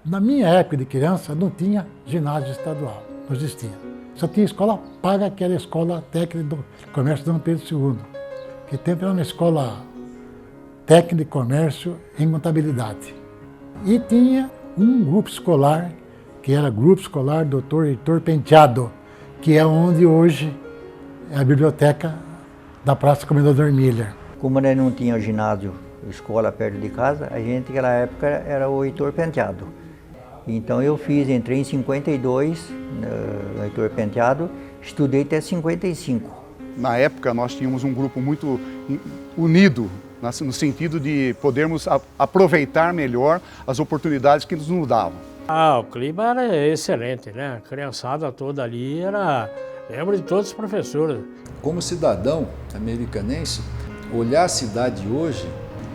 Na minha época de criança não tinha ginásio estadual, não existia. Só tinha escola paga, que era a Escola Técnica do Comércio Dom Pedro II. Que tempo era uma escola técnica de comércio em contabilidade. E tinha um grupo escolar, que era Grupo Escolar Dr. Heitor Penteado, que é onde hoje é a biblioteca da Praça Comendador Miller. Como não tinha ginásio, escola perto de casa, a gente naquela época era o Heitor Penteado. Então eu entrei em 52 no Heitor Penteado, estudei até 55. Na época nós tínhamos um grupo muito unido, no sentido de podermos aproveitar melhor as oportunidades que nos davam. O clima era excelente, né? A criançada toda ali lembro de todos os professores. Como cidadão americanense, olhar a cidade hoje,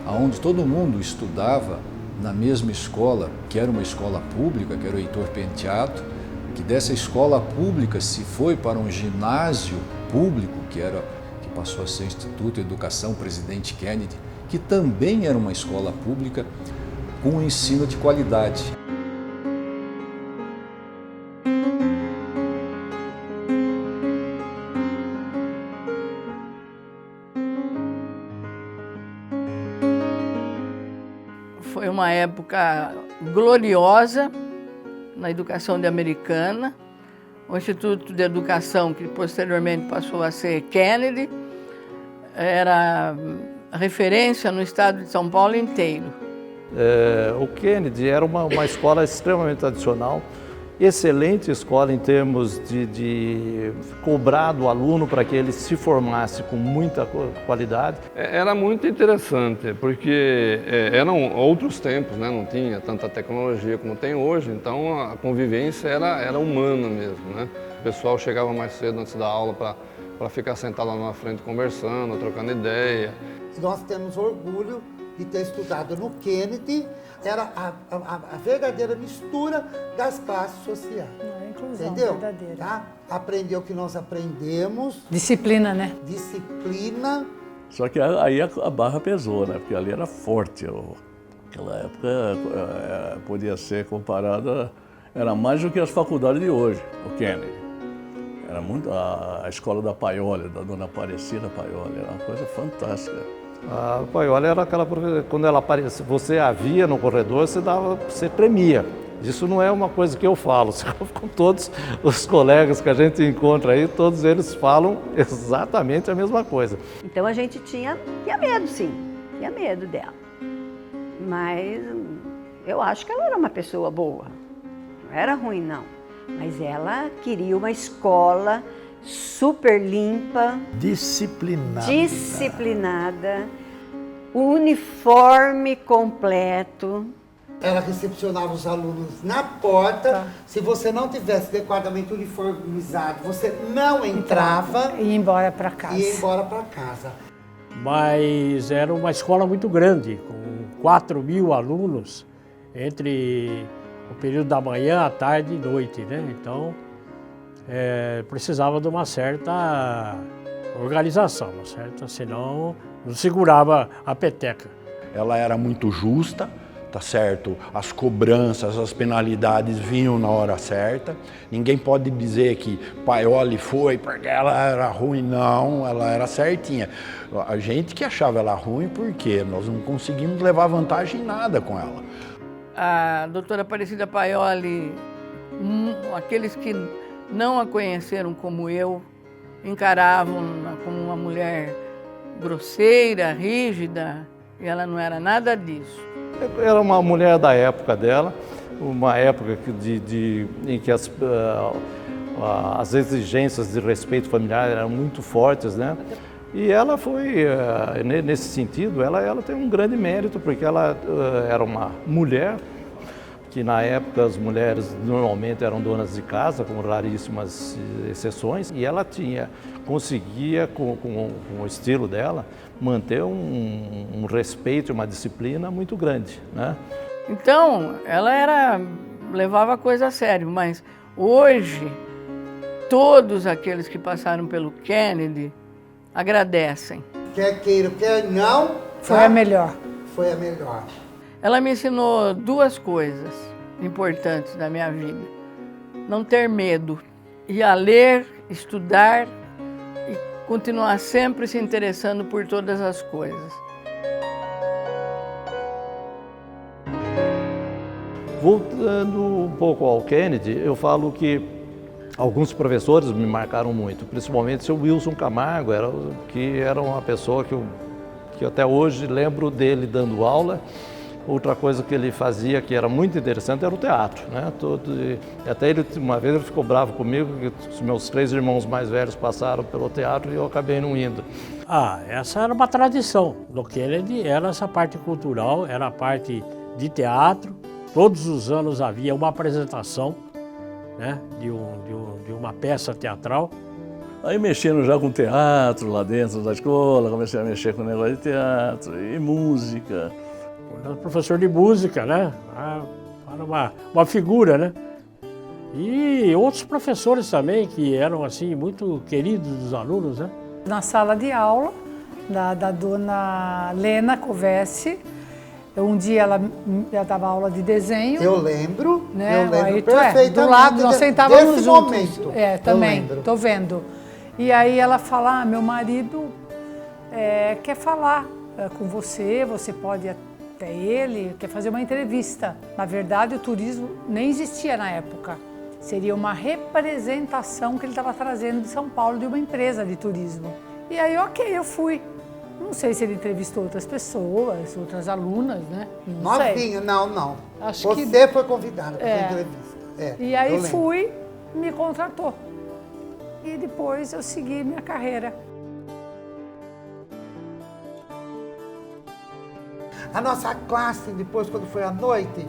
onde todo mundo estudava na mesma escola, que era uma escola pública, que era o Heitor Penteado, que dessa escola pública se foi para um ginásio público, que passou a ser Instituto de Educação Presidente Kennedy, que também era uma escola pública com um ensino de qualidade. Foi uma época gloriosa na educação de Americana. O Instituto de Educação, que posteriormente passou a ser Kennedy, era referência no estado de São Paulo inteiro. O Kennedy era uma escola extremamente tradicional, excelente escola em termos de cobrar do aluno para que ele se formasse com muita qualidade. Era muito interessante, porque eram outros tempos, né? Não tinha tanta tecnologia como tem hoje, então a convivência era humana mesmo, né? O pessoal chegava mais cedo antes da aula para ficar sentado lá na frente conversando, trocando ideia. Nós temos orgulho de ter estudado no Kennedy, era a verdadeira mistura das classes sociais. Inclusão, entendeu? verdadeira. Tá? Aprendeu o que nós aprendemos. Disciplina, né? Disciplina. Só que aí a barra pesou, né? Porque ali era forte. Aquela época podia ser comparada, era mais do que as faculdades de hoje, o Kennedy. Era muito a escola da Paioli, da dona Aparecida Paioli, era uma coisa fantástica. A Paioli era aquela professora, quando ela aparecia, você a via no corredor, você tremia. Isso não é uma coisa que eu falo, com todos os colegas que a gente encontra aí, todos eles falam exatamente a mesma coisa. Então a gente tinha medo, sim, tinha medo dela. Mas eu acho que ela era uma pessoa boa, não era ruim não. Mas ela queria uma escola super limpa, disciplinada, uniforme completo. Ela recepcionava os alunos na porta. Se você não tivesse adequadamente uniformizado, você não entrava. E ia embora para casa. Ia embora para casa. Mas era uma escola muito grande, com 4.000 alunos, entre o período da manhã, à tarde e noite, né? Então, precisava de uma certa organização, certo? Senão não segurava a peteca. Ela era muito justa, tá certo? As cobranças, as penalidades vinham na hora certa. Ninguém pode dizer que Paioli foi porque ela era ruim, não, ela era certinha. A gente que achava ela ruim porque nós não conseguimos levar vantagem em nada com ela. A doutora Aparecida Paioli, aqueles que não a conheceram como eu, encaravam como uma mulher grosseira, rígida, e ela não era nada disso. Era uma mulher da época dela, uma época em que as exigências de respeito familiar eram muito fortes, né? E ela foi, nesse sentido, ela tem um grande mérito, porque ela era uma mulher, que na época as mulheres normalmente eram donas de casa, com raríssimas exceções, e ela conseguia, com o estilo dela, manter um respeito e uma disciplina muito grande, né? Então, ela levava a coisa a sério, mas hoje, todos aqueles que passaram pelo Kennedy agradecem. Quer queira, quer não, Foi a melhor. Foi a melhor. Ela me ensinou duas coisas importantes na minha vida. Não ter medo, ir a ler, estudar e continuar sempre se interessando por todas as coisas. Voltando um pouco ao Kennedy, eu falo que alguns professores me marcaram muito, principalmente o seu Wilson Camargo, que era uma pessoa que eu até hoje lembro dele dando aula. Outra coisa que ele fazia que era muito interessante era o teatro, né? Até ele, uma vez ele ficou bravo comigo, que os meus 3 irmãos mais velhos passaram pelo teatro e eu acabei não indo. Essa era uma tradição do Kennedy, era essa parte cultural, era a parte de teatro. Todos os anos havia uma apresentação, né, de uma peça teatral. Aí mexendo já com teatro lá dentro da escola, comecei a mexer com o negócio de teatro e música. Eu era professor de música, né? Era uma figura, né? E outros professores também que eram assim muito queridos dos alunos, né? Na sala de aula da dona Lena Covesse, um dia ela dava aula de desenho. Eu lembro, né? eu lembro Aí, perfeitamente. Do lado, nós sentávamos desse juntos. Momento, Também, tô vendo. E aí ela fala, meu marido quer falar com você, você pode ir até ele, quer fazer uma entrevista. Na verdade, o turismo nem existia na época. Seria uma representação que ele estava trazendo de São Paulo, de uma empresa de turismo. E aí, ok, eu fui. Não sei se ele entrevistou outras pessoas, outras alunas, né? Não sei. Novinha, não. Acho você foi convidada para a entrevista. E aí fui, me contratou. E depois eu segui minha carreira. A nossa classe, depois, quando foi à noite,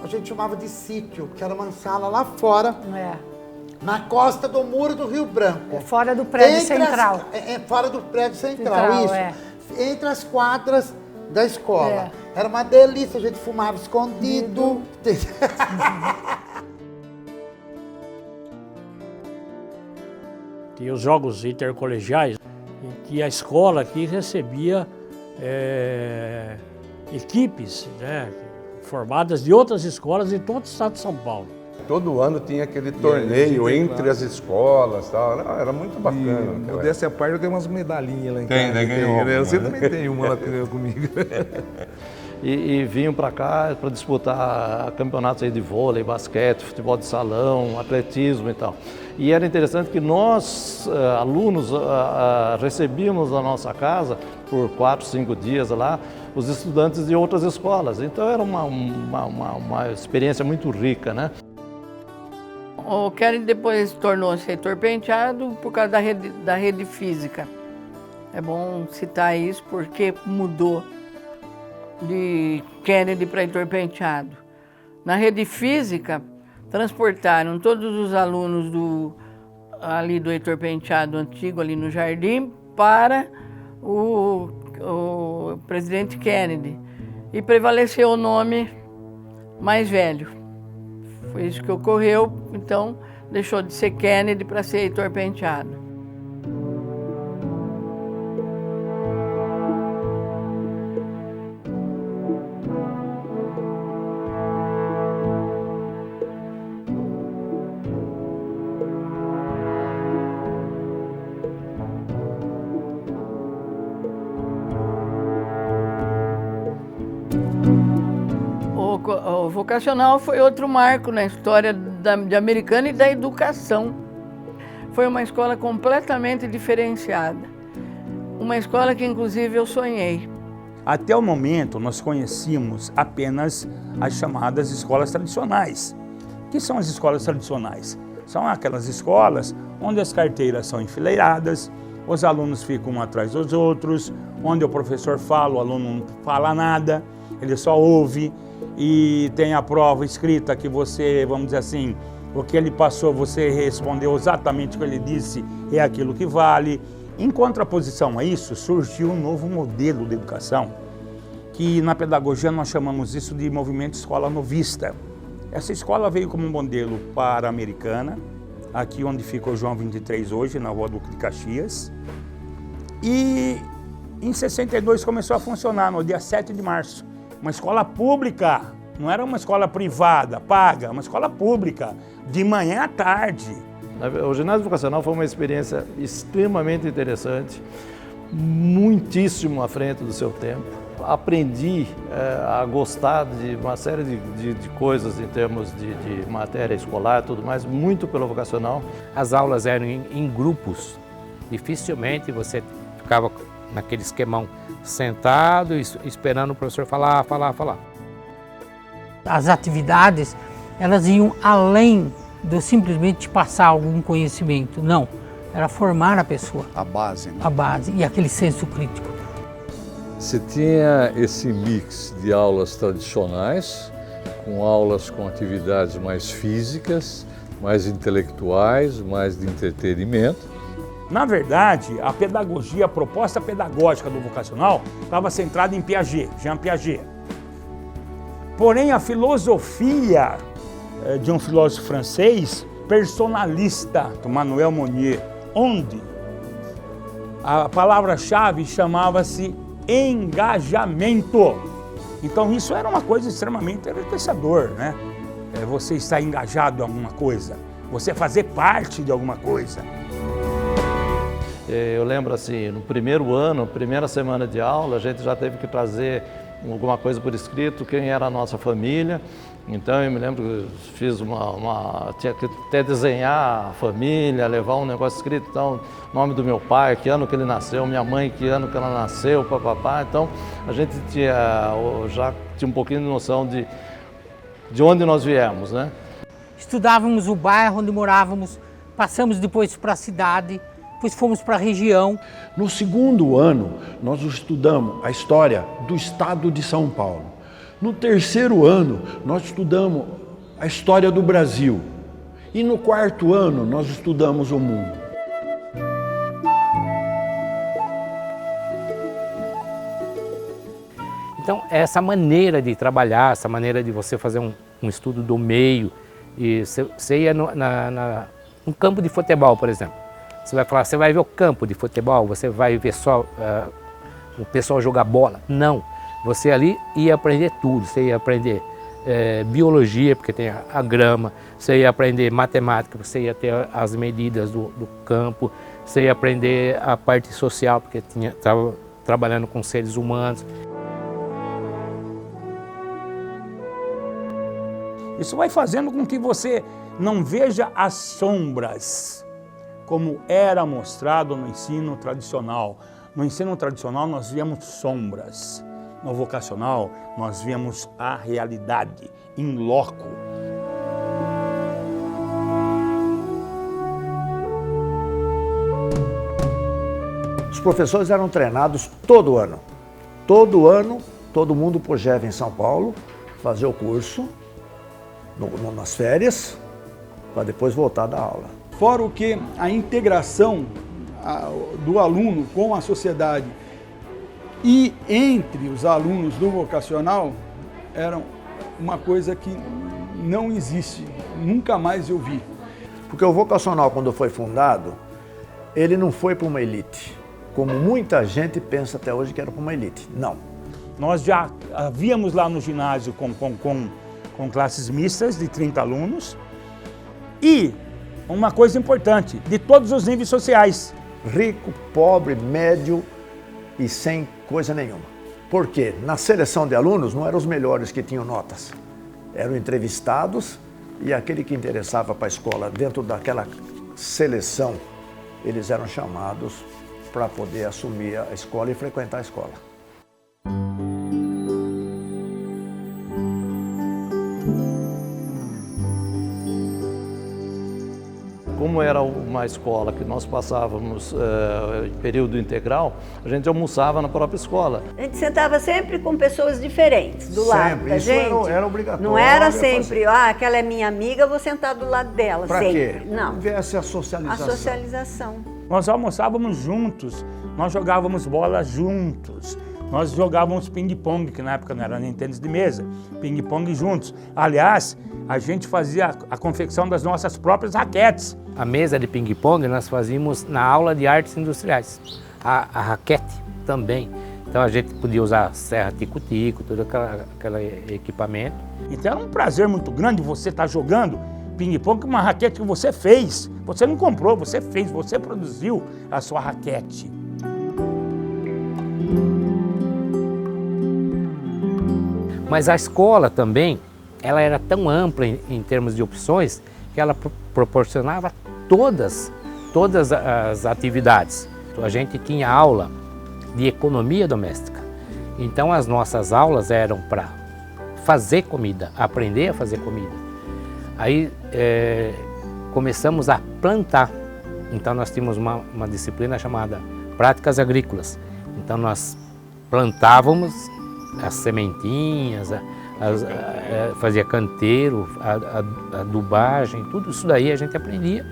a gente chamava de sítio, que era uma sala lá fora, na costa do muro do Rio Branco. Fora do prédio central. Fora do prédio central, isso. Entre as quadras da escola. Era uma delícia, a gente fumava escondido. Tinha os jogos intercolegiais, em que a escola aqui recebia equipes, né, formadas de outras escolas em todo o estado de São Paulo. Todo ano tinha aquele torneio entre as escolas, tal. Era muito bacana. Modéstia à parte, eu tenho umas medalhinhas lá em casa. Ganhou. Você também tem uma lá comigo. E vinham para cá para disputar campeonatos aí de vôlei, basquete, futebol de salão, atletismo e tal. E era interessante que nós, alunos, recebíamos na nossa casa, por 4, 5 dias lá, os estudantes de outras escolas. Então era uma experiência muito rica, né? O Kennedy depois tornou-se reitor Penteado por causa da rede física. É bom citar isso porque mudou de Kennedy para Heitor Penteado. Na rede física, transportaram todos os alunos ali do Heitor Penteado antigo, ali no Jardim, para o presidente Kennedy. E prevaleceu o nome mais velho. Foi isso que ocorreu, então deixou de ser Kennedy para ser Heitor Penteado. O vocacional foi outro marco na história de Americana e da educação. Foi uma escola completamente diferenciada. Uma escola que, inclusive, eu sonhei. Até o momento, nós conhecíamos apenas as chamadas escolas tradicionais. O que são as escolas tradicionais? São aquelas escolas onde as carteiras são enfileiradas, os alunos ficam um atrás dos outros, onde o professor fala, o aluno não fala nada, ele só ouve. E tem a prova escrita que você, vamos dizer assim, o que ele passou, você respondeu exatamente o que ele disse, é aquilo que vale. Em contraposição a isso, surgiu um novo modelo de educação, que na pedagogia nós chamamos isso de movimento escola novista. Essa escola veio como um modelo para a Americana, aqui onde fica o João 23 hoje, na rua Duque de Caxias. E Em 62 começou a funcionar, no dia 7 de março. Uma escola pública, não era uma escola privada, paga, uma escola pública, de manhã à tarde. O ginásio vocacional foi uma experiência extremamente interessante, muitíssimo à frente do seu tempo. Aprendi a gostar de uma série de coisas em termos de matéria escolar e tudo mais, muito pelo vocacional. As aulas eram em grupos, dificilmente você ficava naquele esquemão sentado, esperando o professor falar. As atividades, elas iam além do simplesmente passar algum conhecimento, não. Era formar a pessoa. A base, né? A base e aquele senso crítico. Você tinha esse mix de aulas tradicionais, com aulas com atividades mais físicas, mais intelectuais, mais de entretenimento. Na verdade, a pedagogia, a proposta pedagógica do vocacional estava centrada em Piaget, Jean Piaget. Porém, a filosofia de um filósofo francês, personalista, Manuel Monnier, onde a palavra-chave chamava-se engajamento. Então isso era uma coisa extremamente enriquecedor, né? Você estar engajado em alguma coisa, você fazer parte de alguma coisa. Eu lembro assim, no primeiro ano, primeira semana de aula, a gente já teve que trazer alguma coisa por escrito, quem era a nossa família. Então eu me lembro que fiz tinha que até desenhar a família, levar um negócio escrito, então, nome do meu pai, que ano que ele nasceu, minha mãe, que ano que ela nasceu, papapá. Então a gente já tinha um pouquinho de noção de onde nós viemos, né? Estudávamos o bairro onde morávamos, passamos depois para a cidade, depois fomos para a região. No segundo ano, nós estudamos a história do estado de São Paulo. No terceiro ano, nós estudamos a história do Brasil. E no quarto ano, nós estudamos o mundo. Então, essa maneira de trabalhar, essa maneira de você fazer um estudo do meio, e você ia no campo de futebol, por exemplo. Você vai ver o campo de futebol, você vai ver só o pessoal jogar bola. Não, você ali ia aprender tudo, você ia aprender biologia, porque tem a grama, você ia aprender matemática, você ia ter as medidas do campo, você ia aprender a parte social, porque estava trabalhando com seres humanos. Isso vai fazendo com que você não veja as sombras, como era mostrado no ensino tradicional. No ensino tradicional nós víamos sombras, no vocacional nós víamos a realidade, in loco. Os professores eram treinados todo ano. Todo ano, todo mundo pojava em São Paulo, fazer o curso, nas férias, para depois voltar a dar aula. Fora o que a integração do aluno com a sociedade e entre os alunos do vocacional era uma coisa que não existe, nunca mais eu vi. Porque o vocacional, quando foi fundado, ele não foi para uma elite, como muita gente pensa até hoje que era para uma elite. Não. Nós já havíamos lá no ginásio com classes mistas de 30 alunos e uma coisa importante, de todos os níveis sociais. Rico, pobre, médio e sem coisa nenhuma. Por quê? Na seleção de alunos não eram os melhores que tinham notas. Eram entrevistados e aquele que interessava para a escola, dentro daquela seleção, eles eram chamados para poder assumir a escola e frequentar a escola. Como era uma escola que nós passávamos em período integral, a gente almoçava na própria escola. A gente sentava sempre com pessoas diferentes do lado da isso gente. Era obrigatório. Não era sempre, aquela é minha amiga, vou sentar do lado dela. Para quê? Não. Houvesse a socialização. A socialização. Nós almoçávamos juntos, nós jogávamos bola juntos, nós jogávamos ping-pong, que na época não era nem tênis de mesa, ping-pong juntos. Aliás, a gente fazia a confecção das nossas próprias raquetes. A mesa de ping-pong nós fazíamos na aula de artes industriais. A raquete também. Então a gente podia usar serra tico-tico, todo aquele equipamento. Então era um prazer muito grande você estar jogando ping-pong com uma raquete que você fez. Você não comprou, você fez, você produziu a sua raquete. Mas a escola também, ela era tão ampla em termos de opções que ela proporcionava todas as atividades. A gente tinha aula de economia doméstica. Então as nossas aulas eram para fazer comida, aprender a fazer comida. Aí começamos a plantar. Então nós tínhamos uma disciplina chamada práticas agrícolas. Então nós plantávamos as sementinhas, fazia canteiro, adubagem, tudo isso daí a gente aprendia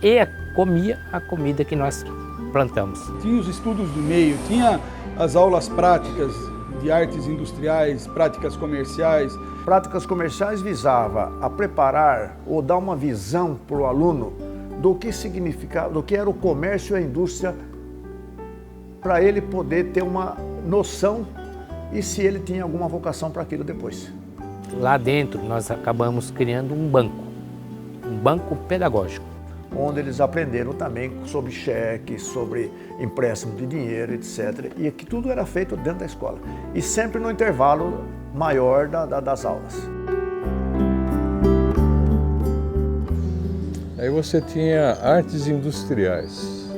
e comia a comida que nós plantamos. Tinha os estudos do meio, tinha as aulas práticas de artes industriais, práticas comerciais. Práticas comerciais visava a preparar ou dar uma visão para o aluno do que significava, do que era o comércio e a indústria, para ele poder ter uma noção e se ele tinha alguma vocação para aquilo depois. Lá dentro nós acabamos criando um banco pedagógico. Onde eles aprenderam também sobre cheque, sobre empréstimo de dinheiro, etc. E que tudo era feito dentro da escola. E sempre no intervalo maior das aulas. Aí você tinha artes industriais,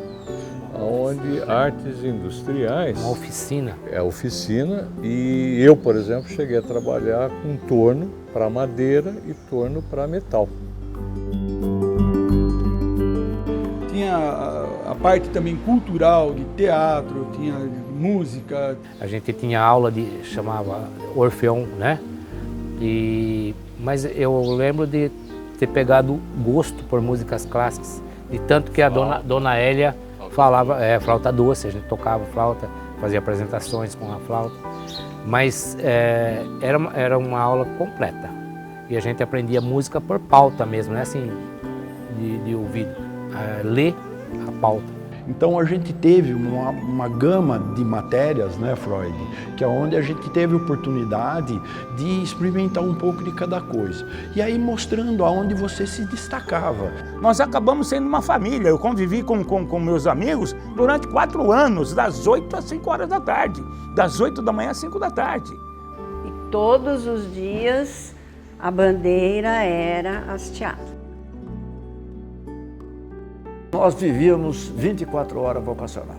onde artes industriais... Uma oficina. É a oficina, e eu, por exemplo, cheguei a trabalhar com torno para madeira e torno para metal. Tinha a parte também cultural, de teatro, tinha música. A gente tinha aula chamava Orfeão, né? Mas eu lembro de ter pegado gosto por músicas clássicas, de tanto que a dona Hélia falava flauta doce, a gente tocava flauta, fazia apresentações com a flauta, mas era uma aula completa e a gente aprendia música por pauta mesmo, né? Assim, de ouvido, ler a pauta. Então a gente teve uma gama de matérias, né, Freud, que é onde a gente teve oportunidade de experimentar um pouco de cada coisa. E aí mostrando aonde você se destacava. Nós acabamos sendo uma família. Eu convivi com meus amigos durante 4 anos, das 8 às 5 horas da tarde, das 8 da manhã às 5 da tarde. E todos os dias a bandeira era hasteada. Nós vivíamos 24 horas vocacional.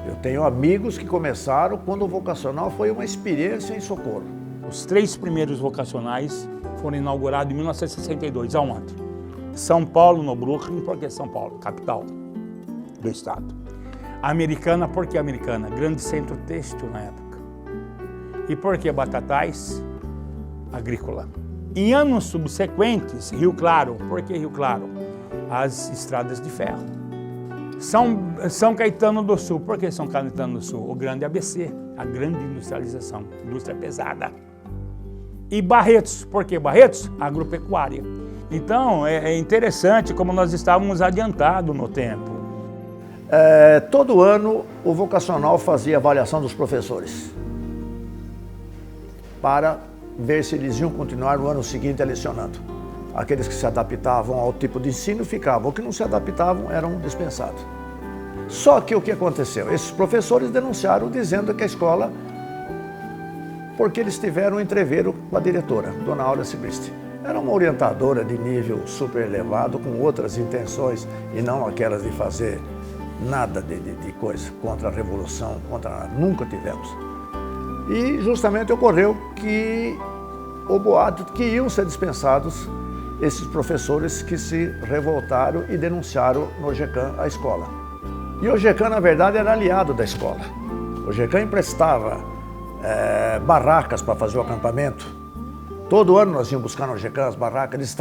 Eu tenho amigos que começaram quando o vocacional foi uma experiência em Socorro. Os 3 primeiros vocacionais foram inaugurados em 1962. Aonde? São Paulo, no Brooklyn, porque São Paulo, capital do estado. Americana, porque Americana? Grande centro têxtil na época. E por que Batatais? Agrícola. Em anos subsequentes, Rio Claro. Por que Rio Claro? As estradas de ferro. São Caetano do Sul. Por que São Caetano do Sul? O grande ABC, a grande industrialização, indústria pesada. E Barretos. Por que Barretos? Agropecuária. Então, é interessante como nós estávamos adiantados no tempo. Todo ano, o vocacional fazia avaliação dos professores para ver se eles iam continuar no ano seguinte lecionando. Aqueles que se adaptavam ao tipo de ensino ficavam, os que não se adaptavam eram dispensados. Só que o que aconteceu? Esses professores denunciaram dizendo que a escola, porque eles tiveram um entreveiro com a diretora, Dona Áurea Sibrist. Era uma orientadora de nível super elevado, com outras intenções e não aquelas de fazer nada de coisa contra a revolução, nunca tivemos. E justamente ocorreu que o boato que iam ser dispensados esses professores que se revoltaram e denunciaram no GECAM a escola. E o GECAM, na verdade, era aliado da escola. O GECAM emprestava barracas para fazer o acampamento. Todo ano nós íamos buscar no GECAM as barracas,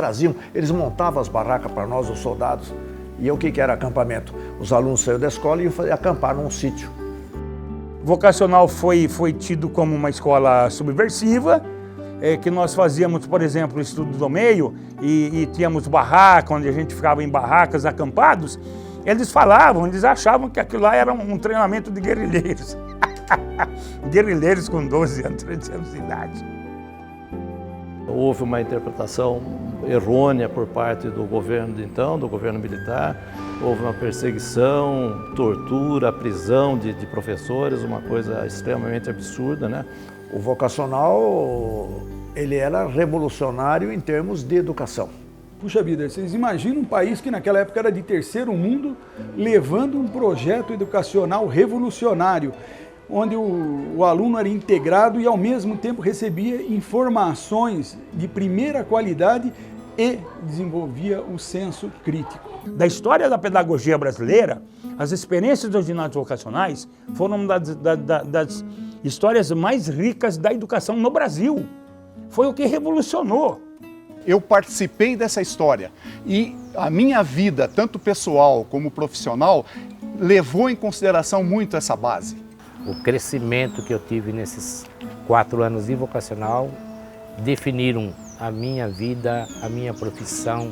eles montavam as barracas para nós, os soldados. E o que era acampamento? Os alunos saíram da escola e iam acampar num sítio. Vocacional foi tido como uma escola subversiva, que nós fazíamos, por exemplo, o estudo do meio e tínhamos barraca, onde a gente ficava em barracas acampados. Eles achavam que aquilo lá era um treinamento de guerrilheiros. Guerrilheiros com 12 anos, 13 anos de idade. Houve uma interpretação errônea por parte do governo de então, do governo militar. Houve uma perseguição, tortura, prisão de professores, uma coisa extremamente absurda, né? O vocacional, ele era revolucionário em termos de educação. Puxa vida, vocês imaginam um país que naquela época era de terceiro mundo, levando um projeto educacional revolucionário, onde o aluno era integrado e ao mesmo tempo recebia informações de primeira qualidade e desenvolvia o senso crítico. Da história da pedagogia brasileira, as experiências dos ginásios vocacionais foram uma das histórias mais ricas da educação no Brasil. Foi o que revolucionou. Eu participei dessa história e a minha vida, tanto pessoal como profissional, levou em consideração muito essa base. O crescimento que eu tive nesses 4 anos de vocacional definiram a minha vida, a minha profissão.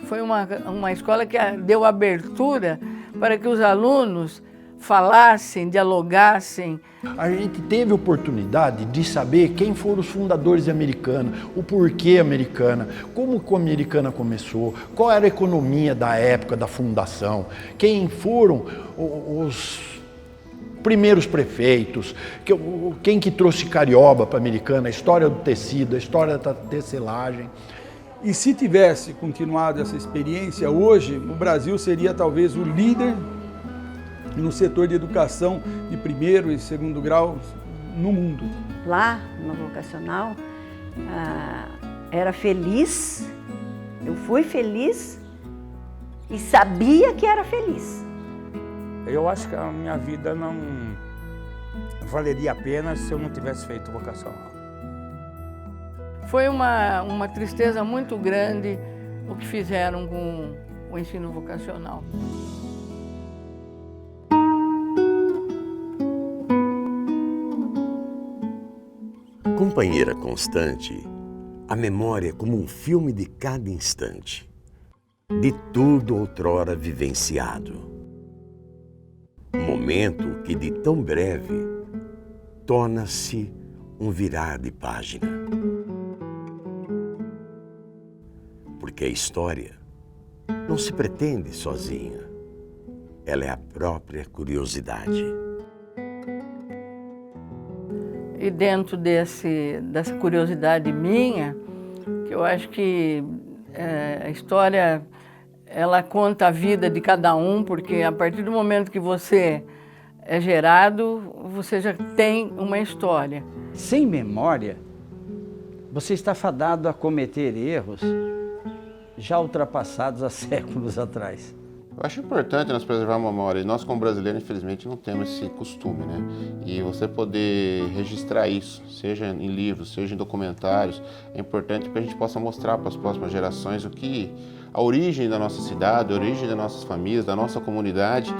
Foi uma escola que deu abertura para que os alunos falassem, dialogassem. A gente teve oportunidade de saber quem foram os fundadores de Americana, o porquê Americana, como que a Americana começou, qual era a economia da época da fundação, quem foram os primeiros prefeitos, quem que trouxe carioba para a Americana, a história do tecido, a história da tecelagem. E se tivesse continuado essa experiência, hoje o Brasil seria talvez o líder no setor de educação de primeiro e segundo grau no mundo. Lá no vocacional, era feliz, eu fui feliz e sabia que era feliz. Eu acho que a minha vida não valeria a pena se eu não tivesse feito vocacional. Foi uma tristeza muito grande o que fizeram com o ensino vocacional. Companheira constante, a memória é como um filme de cada instante, de tudo outrora vivenciado. Momento que de tão breve torna-se um virar de página. Porque a história não se pretende sozinha, ela é a própria curiosidade. E dentro dessa curiosidade minha, que eu acho que a história, ela conta a vida de cada um, porque a partir do momento que você é gerado, você já tem uma história. Sem memória, você está fadado a cometer erros já ultrapassados há séculos atrás. Eu acho importante nós preservar a memória. Nós, como brasileiros, infelizmente, não temos esse costume, né? E você poder registrar isso, seja em livros, seja em documentários, é importante para que a gente possa mostrar para as próximas gerações a origem da nossa cidade, a origem das nossas famílias, da nossa comunidade.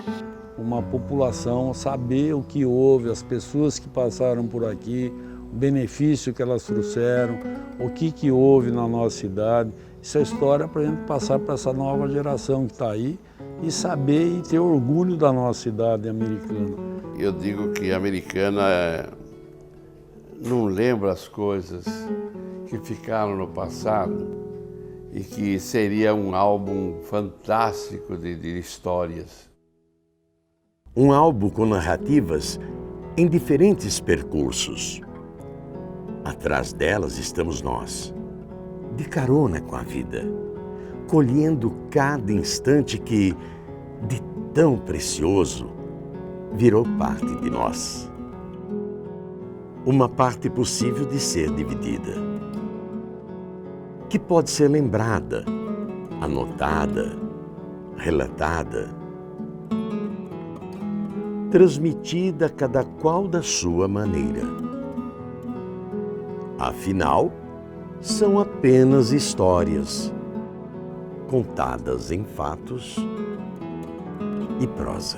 Uma população saber o que houve, as pessoas que passaram por aqui, o benefício que elas trouxeram, o que houve na nossa cidade. Isso é história para a gente passar para essa nova geração que está aí e saber e ter orgulho da nossa cidade americana. Eu digo que a Americana não lembra as coisas que ficaram no passado e que seria um álbum fantástico de histórias. Um álbum com narrativas em diferentes percursos. Atrás delas estamos nós, de carona com a vida, colhendo cada instante que, de tão precioso, virou parte de nós. Uma parte possível de ser dividida, que pode ser lembrada, anotada, relatada, transmitida cada qual da sua maneira. Afinal, são apenas histórias, contadas em fatos e prosa.